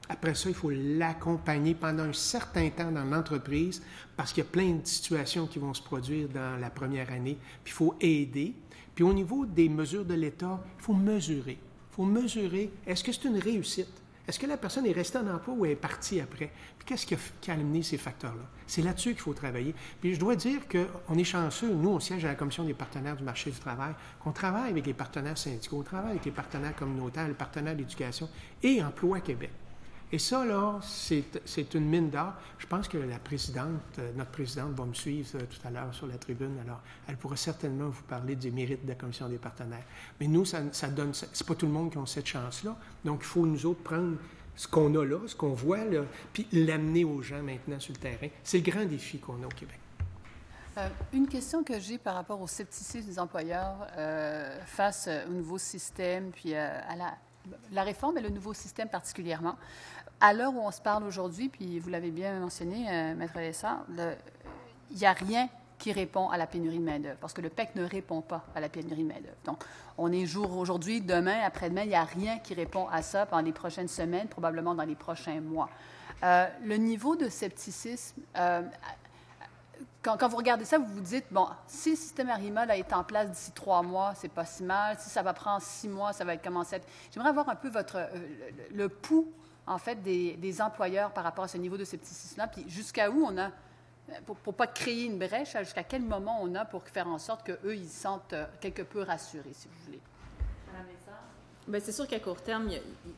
Après ça, il faut l'accompagner pendant un certain temps dans l'entreprise parce qu'il y a plein de situations qui vont se produire dans la première année, puis il faut aider. Puis au niveau des mesures de l'État, il faut mesurer. Il faut mesurer, est-ce que c'est une réussite? Est-ce que la personne est restée en emploi ou elle est partie après? Puis qu'est-ce qui a amené ces facteurs-là? C'est là-dessus qu'il faut travailler. Puis je dois dire qu'on est chanceux, nous, on siège à la Commission des partenaires du marché du travail, qu'on travaille avec les partenaires syndicaux, on travaille avec les partenaires communautaires, les partenaires d'éducation et Emploi Québec. Et ça, là, c'est une mine d'or. Je pense que notre présidente va me suivre tout à l'heure sur la tribune. Alors, elle pourra certainement vous parler des mérites de la Commission des partenaires. Mais nous, ça donne... C'est pas tout le monde qui a cette chance-là. Donc, il faut nous autres prendre ce qu'on a là, ce qu'on voit là, puis l'amener aux gens maintenant sur le terrain. C'est le grand défi qu'on a au Québec. Une question que j'ai par rapport au scepticisme des employeurs face au nouveau système, puis à la réforme et le nouveau système particulièrement. À l'heure où on se parle aujourd'hui, puis vous l'avez bien mentionné, Maître Lessard, il n'y a rien qui répond à la pénurie de main-d'œuvre, parce que le PEC ne répond pas à la pénurie de main-d'œuvre. Donc, on est jour aujourd'hui, demain, après-demain, il n'y a rien qui répond à ça pendant les prochaines semaines, probablement dans les prochains mois. Le niveau de scepticisme, quand vous regardez ça, vous vous dites, bon, si le système Arima là, est en place d'ici 3 mois, c'est pas si mal. Si ça va prendre 6 mois, ça va commencer à être... J'aimerais avoir un peu le pouls, en fait, des employeurs par rapport à ce niveau de scepticisme-là, puis jusqu'à où on a, pour ne pas créer une brèche, jusqu'à quel moment on a pour faire en sorte qu'eux, ils se sentent quelque peu rassurés, si vous voulez. Madame Lessard? Bien, c'est sûr qu'à court terme,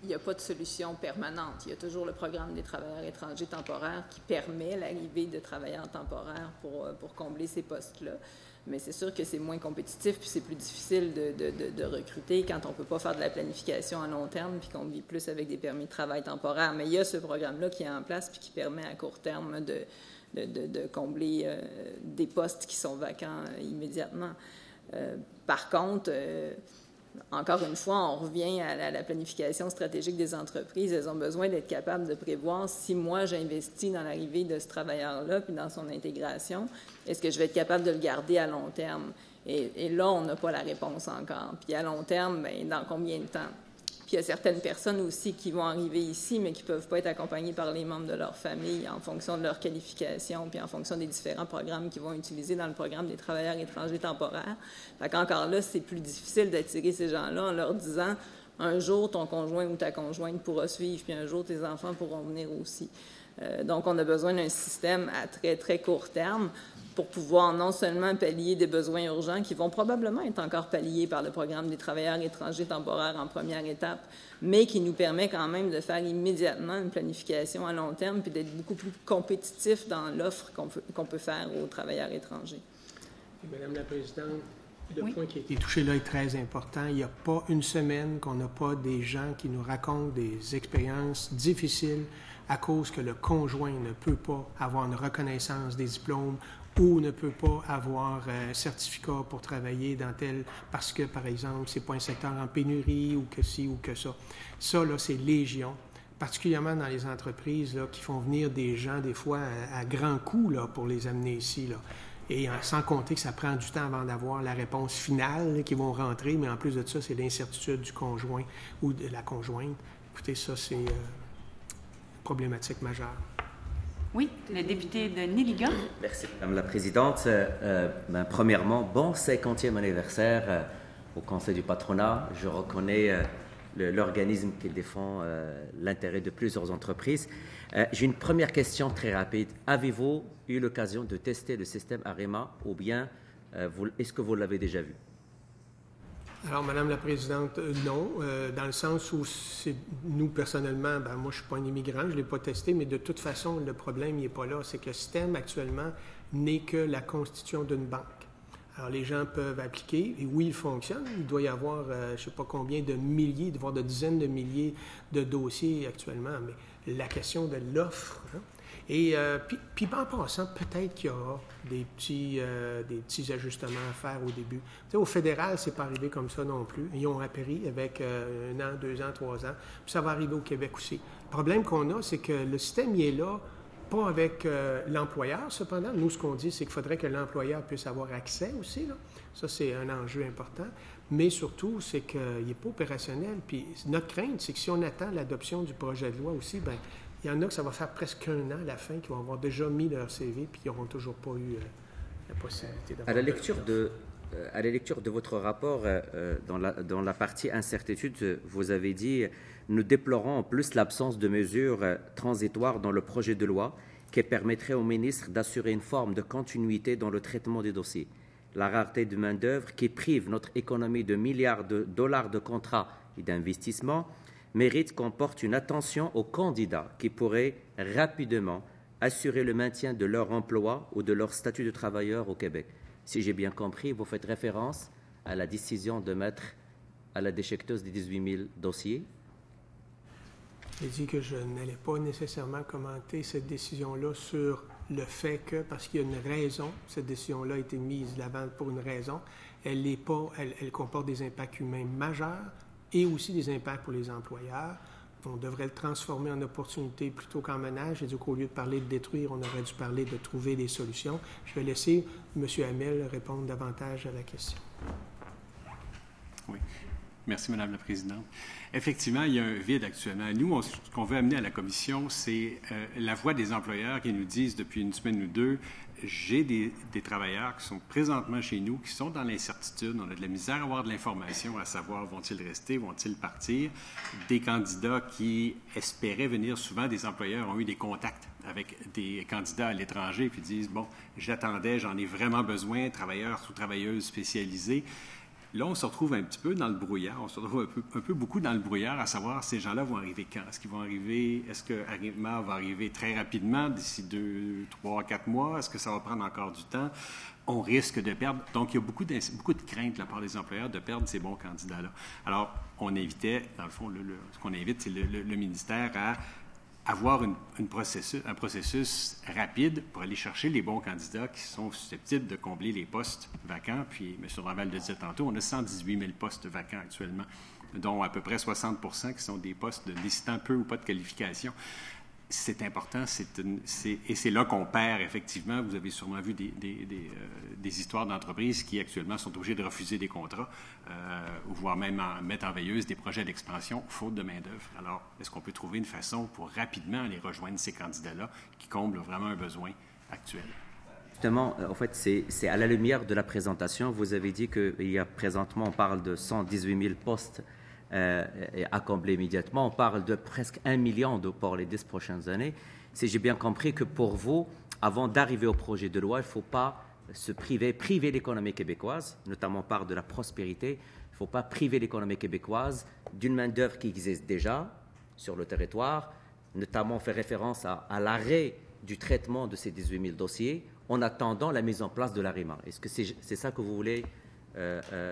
il n'y a pas de solution permanente. Il y a toujours le programme des travailleurs étrangers temporaires qui permet l'arrivée de travailleurs temporaires pour combler ces postes-là. Mais c'est sûr que c'est moins compétitif puis c'est plus difficile de recruter quand on ne peut pas faire de la planification à long terme puis qu'on vit plus avec des permis de travail temporaires. Mais il y a ce programme-là qui est en place puis qui permet à court terme de combler des postes qui sont vacants immédiatement. Par contre... encore une fois, on revient à la planification stratégique des entreprises. Elles ont besoin d'être capables de prévoir si moi, j'investis dans l'arrivée de ce travailleur-là puis dans son intégration, est-ce que je vais être capable de le garder à long terme? Et là, on n'a pas la réponse encore. Puis à long terme, bien, dans combien de temps? Puis il y a certaines personnes aussi qui vont arriver ici, mais qui ne peuvent pas être accompagnées par les membres de leur famille en fonction de leur qualification, puis en fonction des différents programmes qu'ils vont utiliser dans le programme des travailleurs étrangers temporaires. Fait qu'encore là, c'est plus difficile d'attirer ces gens-là en leur disant « un jour, ton conjoint ou ta conjointe pourra suivre, puis un jour, tes enfants pourront venir aussi ». Donc, on a besoin d'un système à très, très court terme pour pouvoir non seulement pallier des besoins urgents qui vont probablement être encore palliés par le programme des travailleurs étrangers temporaires en première étape, mais qui nous permet quand même de faire immédiatement une planification à long terme puis d'être beaucoup plus compétitif dans l'offre qu'on peut faire aux travailleurs étrangers. Madame la Présidente, le point qui a été touché là est très important. Il n'y a pas une semaine qu'on n'a pas des gens qui nous racontent des expériences difficiles à cause que le conjoint ne peut pas avoir une reconnaissance des diplômes ou ne peut pas avoir un certificat pour travailler dans tel... parce que, par exemple, c'est pas un secteur en pénurie ou que ci ou que ça. Ça, là, c'est légion, particulièrement dans les entreprises là, qui font venir des gens, des fois, à grands coûts là, pour les amener ici, là. Et sans compter que ça prend du temps avant d'avoir la réponse finale là, qui vont rentrer, mais en plus de ça, c'est l'incertitude du conjoint ou de la conjointe. Écoutez, ça, c'est une problématique majeure. Oui, le député de Néligan. Merci, Madame la Présidente. Premièrement, bon 50e anniversaire au Conseil du patronat. Je reconnais l'organisme qui défend l'intérêt de plusieurs entreprises. J'ai une première question très rapide. Avez-vous eu l'occasion de tester le système Arima ou bien est-ce que vous l'avez déjà vu? Alors, Madame la Présidente, non, dans le sens où nous, personnellement, moi, je ne suis pas un immigrant, je ne l'ai pas testé, mais de toute façon, le problème, il n'est pas là. C'est que le système, actuellement, n'est que la constitution d'une banque. Alors, les gens peuvent appliquer, et oui, il fonctionne. Il doit y avoir, je ne sais pas combien de milliers, voire de dizaines de milliers de dossiers actuellement, mais la question de l'offre, hein? Et puis en passant, peut-être qu'il y aura des petits ajustements à faire au début. Tu sais, au fédéral, c'est pas arrivé comme ça non plus. Ils ont appris avec 1 an, 2 ans, 3 ans. Puis ça va arriver au Québec aussi. Le problème qu'on a, c'est que le système, il est là, pas avec l'employeur, cependant. Nous, ce qu'on dit, c'est qu'il faudrait que l'employeur puisse avoir accès aussi, là. Ça, c'est un enjeu important. Mais surtout, c'est qu'il n'est pas opérationnel. Puis notre crainte, c'est que si on attend l'adoption du projet de loi aussi, bien, il y en a que ça va faire presque 1 an à la fin, qui vont avoir déjà mis leur CV, puis ils n'auront toujours pas eu la possibilité d'avoir... À la lecture de votre rapport, dans la partie incertitude, vous avez dit « Nous déplorons en plus l'absence de mesures transitoires dans le projet de loi qui permettrait au ministre d'assurer une forme de continuité dans le traitement des dossiers. La rareté de main-d'œuvre qui prive notre économie de milliards de dollars de contrats et d'investissements mérite qu'on porte une attention aux candidats qui pourraient rapidement assurer le maintien de leur emploi ou de leur statut de travailleur au Québec. » Si j'ai bien compris, vous faites référence à la décision de mettre à la déchiqueteuse des 18 000 dossiers. J'ai dit que je n'allais pas nécessairement commenter cette décision-là sur le fait que, parce qu'il y a une raison, cette décision-là a été mise de l'avant pour une raison, elle comporte des impacts humains majeurs et aussi des impacts pour les employeurs. On devrait le transformer en opportunité plutôt qu'en menace. J'ai dit qu'au lieu de parler de détruire, on aurait dû parler de trouver des solutions. Je vais laisser M. Hamel répondre davantage à la question. Oui. Merci, Mme la Présidente. Effectivement, il y a un vide actuellement. Nous, ce qu'on veut amener à la Commission, c'est la voix des employeurs qui nous disent depuis une semaine ou deux, j'ai des travailleurs qui sont présentement chez nous, qui sont dans l'incertitude, on a de la misère à avoir de l'information, à savoir vont-ils rester, vont-ils partir. Des candidats qui espéraient venir, souvent des employeurs ont eu des contacts avec des candidats à l'étranger, puis disent, bon, j'attendais, j'en ai vraiment besoin, travailleurs ou travailleuses spécialisés. Là, on se retrouve un petit peu dans le brouillard. On se retrouve un peu beaucoup dans le brouillard à savoir ces gens-là vont arriver quand? Est-ce qu'ils vont arriver? Est-ce que Arima va arriver très rapidement, d'ici 2, 3, 4 mois? Est-ce que ça va prendre encore du temps? On risque de perdre. Donc, il y a beaucoup de crainte de la part des employeurs de perdre ces bons candidats-là. Alors, on invitait, dans le fond, ce qu'on invite, c'est le ministère à avoir un processus rapide pour aller chercher les bons candidats qui sont susceptibles de combler les postes vacants. Puis, M. Raval le disait tantôt, on a 118 000 postes vacants actuellement, dont à peu près 60 % qui sont des postes nécessitant peu ou pas de qualification. C'est important, et c'est là qu'on perd effectivement. Vous avez sûrement vu des histoires d'entreprises qui actuellement sont obligées de refuser des contrats, ou voire même mettre en veilleuse des projets d'expansion faute de main-d'œuvre. Alors, est-ce qu'on peut trouver une façon pour rapidement aller rejoindre ces candidats-là qui comblent vraiment un besoin actuel? Justement, en fait, c'est à la lumière de la présentation. Vous avez dit qu'il y a présentement, on parle de 118 000 postes à combler immédiatement. On parle de presque 1 million pour les 10 prochaines années. Si j'ai bien compris que pour vous, avant d'arriver au projet de loi, il ne faut pas se priver l'économie québécoise, notamment par de la prospérité. Il ne faut pas priver l'économie québécoise d'une main-d'œuvre qui existe déjà sur le territoire, notamment faire référence à l'arrêt du traitement de ces 18 000 dossiers en attendant la mise en place de l'ARIMA. Est-ce que c'est ça que vous voulez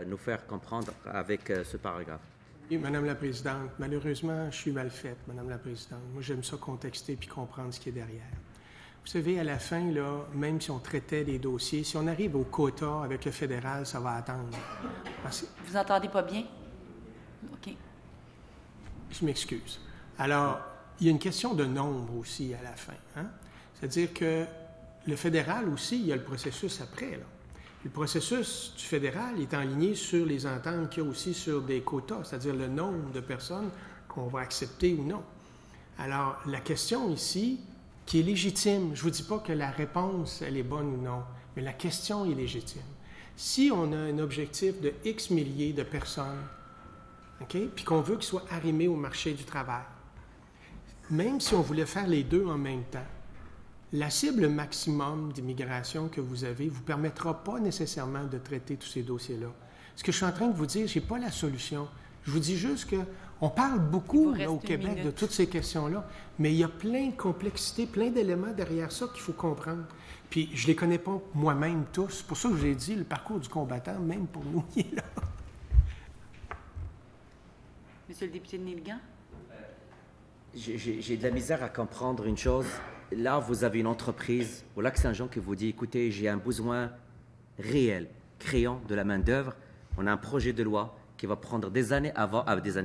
nous faire comprendre avec ce paragraphe? Oui, Madame la Présidente, malheureusement, je suis mal faite, Madame la Présidente. Moi, j'aime ça contexter puis comprendre ce qui est derrière. Vous savez, à la fin, là, même si on traitait les dossiers, si on arrive au quota avec le fédéral, ça va attendre. Vous entendez pas bien? OK. Je m'excuse. Alors, il y a une question de nombre aussi à la fin. Hein? C'est-à-dire que le fédéral aussi, il y a le processus après, là. Le processus du fédéral est enligné sur les ententes qu'il y a aussi sur des quotas, c'est-à-dire le nombre de personnes qu'on va accepter ou non. Alors, la question ici, qui est légitime, je ne vous dis pas que la réponse, elle est bonne ou non, mais la question est légitime. Si on a un objectif de X milliers de personnes, okay, puis qu'on veut qu'ils soient arrimés au marché du travail, même si on voulait faire les deux en même temps, la cible maximum d'immigration que vous avez ne vous permettra pas nécessairement de traiter tous ces dossiers-là. Ce que je suis en train de vous dire, je n'ai pas la solution. Je vous dis juste qu'on parle beaucoup là, au Québec de toutes ces questions-là, mais il y a plein de complexités, plein d'éléments derrière ça qu'il faut comprendre. Puis je ne les connais pas moi-même tous. C'est pour ça que je vous ai dit, le parcours du combattant, même pour nous, il est là. Monsieur le député de Néligan? J'ai de la misère à comprendre une chose. Là, vous avez une entreprise au Lac-Saint-Jean qui vous dit, écoutez, j'ai un besoin réel, créant de la main-d'œuvre. On a un projet de loi qui va prendre des années,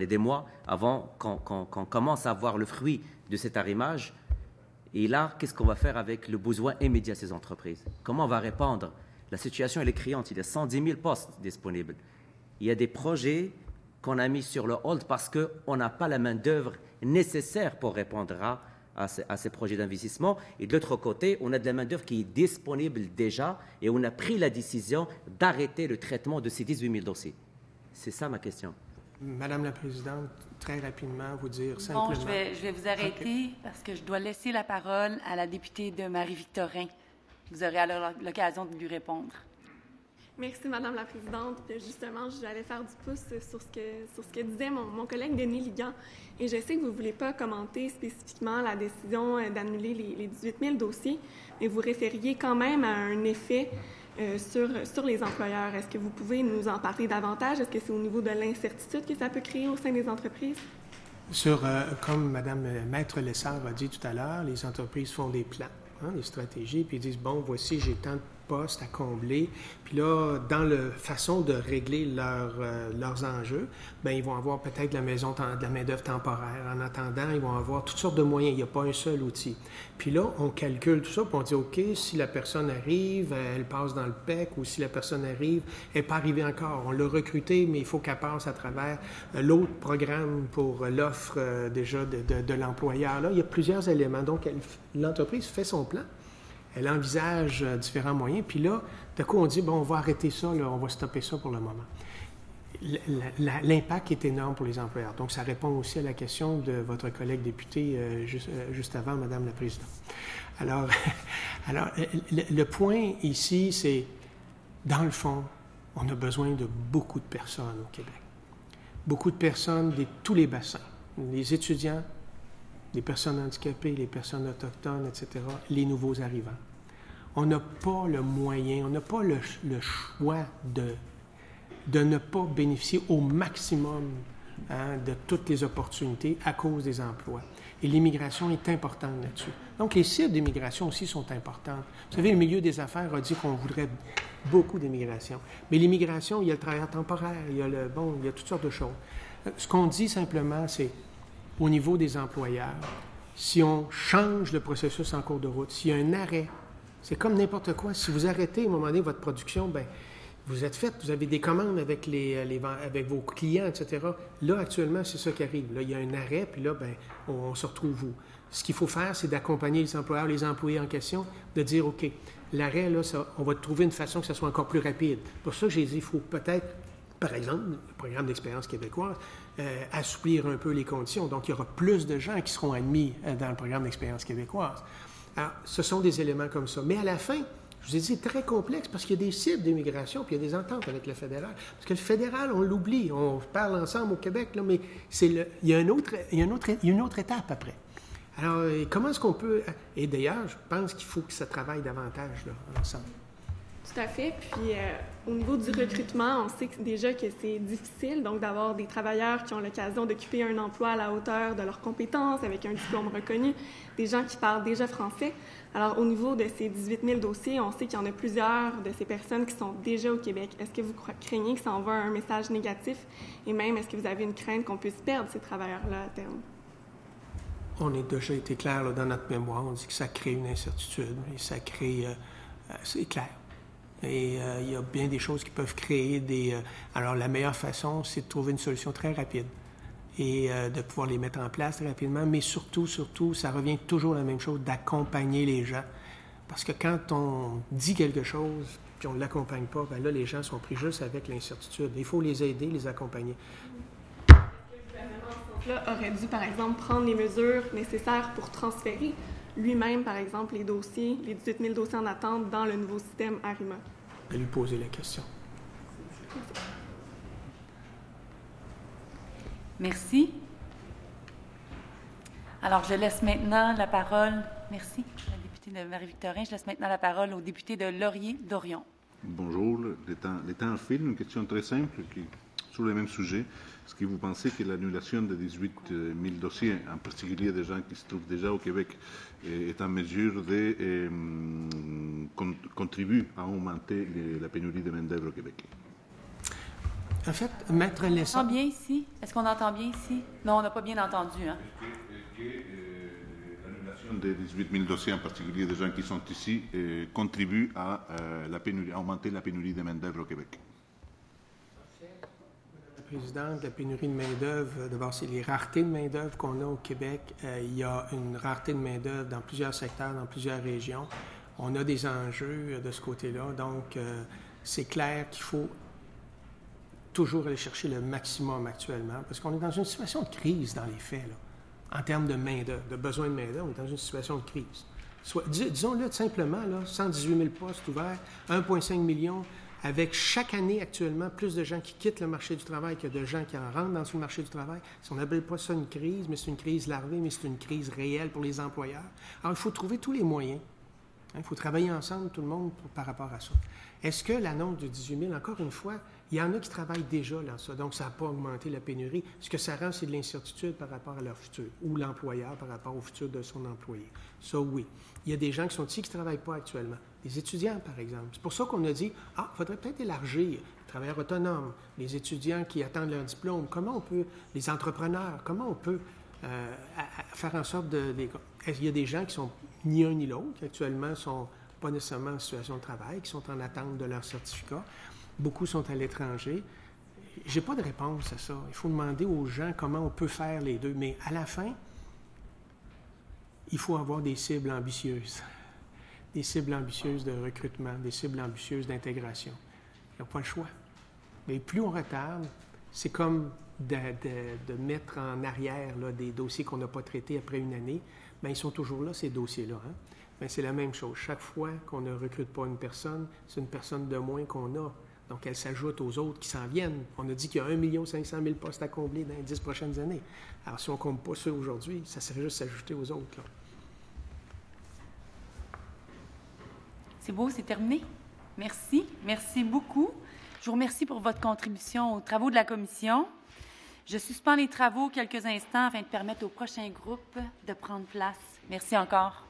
des mois avant qu'on commence à voir le fruit de cet arrimage. Et là, qu'est-ce qu'on va faire avec le besoin immédiat de ces entreprises? Comment on va répondre? La situation, elle est criante. Il y a 110 000 postes disponibles. Il y a des projets qu'on a mis sur le hold parce qu'on n'a pas la main-d'œuvre nécessaire pour répondre à ces projets d'investissement. Et de l'autre côté, on a de la main-d'œuvre qui est disponible déjà et on a pris la décision d'arrêter le traitement de ces 18 000 dossiers. C'est ça ma question. Madame la Présidente, très rapidement, vous dire simplement... Bon, je vais vous arrêter parce que je dois laisser la parole à la députée de Marie-Victorin. Vous aurez alors l'occasion de lui répondre. Merci, Madame la Présidente. Justement, j'allais faire du pouce sur ce que disait mon collègue Denis Ligan. Et je sais que vous ne voulez pas commenter spécifiquement la décision d'annuler les 18 000 dossiers, mais vous référiez quand même à un effet sur les employeurs. Est-ce que vous pouvez nous en parler davantage? Est-ce que c'est au niveau de l'incertitude que ça peut créer au sein des entreprises? Comme Mme Maître Lessard a dit tout à l'heure, les entreprises font des plans, des stratégies, puis ils disent, bon, voici, j'ai tant de postes à combler. Puis là, dans la façon de régler leurs enjeux, bien, ils vont avoir peut-être de la main-d'œuvre temporaire. En attendant, ils vont avoir toutes sortes de moyens. Il n'y a pas un seul outil. Puis là, on calcule tout ça, puis on dit, OK, si la personne arrive, elle passe dans le PEC, ou si la personne arrive, elle n'est pas arrivée encore. On l'a recrutée, mais il faut qu'elle passe à travers l'autre programme pour l'offre déjà de l'employeur. Là, il y a plusieurs éléments. Donc, l'entreprise fait son plan. Elle envisage différents moyens. Puis là, d'un coup, on dit, bon, on va arrêter ça, là, on va stopper ça pour le moment. L'impact est énorme pour les employeurs. Donc, ça répond aussi à la question de votre collègue député juste avant, Madame la Présidente. Alors, le point ici, c'est, dans le fond, on a besoin de beaucoup de personnes au Québec. Beaucoup de personnes de tous les bassins. Les étudiants, les personnes handicapées, les personnes autochtones, etc., les nouveaux arrivants. On n'a pas le moyen, on n'a pas le choix de ne pas bénéficier au maximum de toutes les opportunités à cause des emplois. Et l'immigration est importante là-dessus. Donc, les cibles d'immigration aussi sont importantes. Vous savez, le milieu des affaires a dit qu'on voudrait beaucoup d'immigration. Mais l'immigration, il y a le travail temporaire, il y a toutes sortes de choses. Ce qu'on dit simplement, c'est au niveau des employeurs, si on change le processus en cours de route, s'il y a un arrêt, c'est comme n'importe quoi. Si vous arrêtez à un moment donné votre production, bien, vous êtes fait, vous avez des commandes avec avec vos clients, etc. Là, actuellement, c'est ça qui arrive. Là, il y a un arrêt, puis là, bien, on se retrouve où? Ce qu'il faut faire, c'est d'accompagner les employeurs, les employés en question, de dire, OK, l'arrêt, là, on va trouver une façon que ça soit encore plus rapide. Pour ça, j'ai dit, il faut peut-être, par exemple, le programme d'expérience québécoise, assouplir un peu les conditions. Donc, il y aura plus de gens qui seront admis dans le programme d'expérience québécoise. Alors, ce sont des éléments comme ça. Mais à la fin, je vous ai dit, c'est très complexe parce qu'il y a des cibles d'immigration puis il y a des ententes avec le fédéral. Parce que le fédéral, on l'oublie. On parle ensemble au Québec, là, mais il y a une autre étape après. Alors, comment est-ce qu'on peut... Et d'ailleurs, je pense qu'il faut que ça travaille davantage là, ensemble. Tout à fait. Puis, au niveau du recrutement, on sait déjà que c'est difficile, donc d'avoir des travailleurs qui ont l'occasion d'occuper un emploi à la hauteur de leurs compétences, avec un diplôme reconnu, des gens qui parlent déjà français. Alors, au niveau de ces 18 000 dossiers, on sait qu'il y en a plusieurs de ces personnes qui sont déjà au Québec. Est-ce que vous craignez que ça envoie un message négatif? Et même, est-ce que vous avez une crainte qu'on puisse perdre ces travailleurs-là à terme? On a déjà été clair là, dans notre mémoire. On dit que ça crée une incertitude et ça crée... c'est clair. Et il y a bien des choses qui peuvent créer des... alors, la meilleure façon, c'est de trouver une solution très rapide et de pouvoir les mettre en place très rapidement. Mais surtout, ça revient toujours à la même chose, d'accompagner les gens. Parce que quand on dit quelque chose puis on ne l'accompagne pas, bien là, les gens sont pris juste avec l'incertitude. Il faut les aider, les accompagner. Le gouvernement, aurait dû, par exemple, prendre les mesures nécessaires pour transférer lui-même, par exemple, les 18 000 dossiers en attente dans le nouveau système ARIMA. À lui poser la question. Merci. Alors, je laisse maintenant la parole. Merci, la députée de Marie-Victorin. Je laisse maintenant la parole au député de Laurier-Dorion. Bonjour. Le temps file. Une question très simple sur le même sujet. Est-ce que vous pensez que l'annulation de 18 000 dossiers, en particulier des gens qui se trouvent déjà au Québec, est en mesure de contribuer à augmenter la pénurie de main-d'œuvre au Québec? En fait, Maître Lessard... On entend bien ici? Est-ce qu'on entend bien ici? Non, on n'a pas bien entendu. Hein? L'annulation des 18 000 dossiers, en particulier des gens qui sont ici, contribue à augmenter la pénurie de main-d'œuvre au Québec? Présidente, la pénurie de main-d'œuvre, d'abord, c'est les raretés de main-d'œuvre qu'on a au Québec. Il y a une rareté de main-d'œuvre dans plusieurs secteurs, dans plusieurs régions. On a des enjeux de ce côté-là. Donc, c'est clair qu'il faut toujours aller chercher le maximum actuellement, parce qu'on est dans une situation de crise dans les faits, là, en termes de main-d'œuvre, de besoin de main-d'œuvre, on est dans une situation de crise. Disons-le simplement, là, 118 000 postes ouverts, 1,5 million, avec chaque année actuellement plus de gens qui quittent le marché du travail que de gens qui en rentrent dans le marché du travail. Si on n'appelle pas ça une crise, mais c'est une crise larvée, mais c'est une crise réelle pour les employeurs. Alors, il faut trouver tous les moyens. Il faut travailler ensemble, tout le monde, par rapport à ça. Est-ce que l'annonce de 18 000, encore une fois, il y en a qui travaillent déjà dans ça, donc ça n'a pas augmenté la pénurie. Ce que ça rend, c'est de l'incertitude par rapport à leur futur, ou l'employeur par rapport au futur de son employé. Ça, oui. Il y a des gens qui sont ici qui ne travaillent pas actuellement. Des étudiants, par exemple. C'est pour ça qu'on a dit, il faudrait peut-être élargir les travailleurs autonomes, les étudiants qui attendent leur diplôme, comment on peut, les entrepreneurs, comment on peut faire en sorte de... Il y a des gens qui sont ni un ni l'autre, qui actuellement ne sont pas nécessairement en situation de travail, qui sont en attente de leur certificat. Beaucoup sont à l'étranger. Je n'ai pas de réponse à ça. Il faut demander aux gens comment on peut faire les deux. Mais à la fin, il faut avoir des cibles ambitieuses. Des cibles ambitieuses de recrutement, des cibles ambitieuses d'intégration. Il n'y a pas le choix. Mais plus on retarde, c'est comme de mettre en arrière là, des dossiers qu'on n'a pas traités après une année. Bien, ils sont toujours là, ces dossiers-là. Hein? Bien, c'est la même chose. Chaque fois qu'on ne recrute pas une personne, c'est une personne de moins qu'on a. Donc, elle s'ajoute aux autres qui s'en viennent. On a dit qu'il y a 1 500 000 postes à combler dans les 10 prochaines années. Alors, si on ne compte pas ceux aujourd'hui, ça serait juste s'ajouter aux autres. Là. C'est beau, c'est terminé. Merci. Merci beaucoup. Je vous remercie pour votre contribution aux travaux de la commission. Je suspends les travaux quelques instants afin de permettre au prochain groupe de prendre place. Merci encore.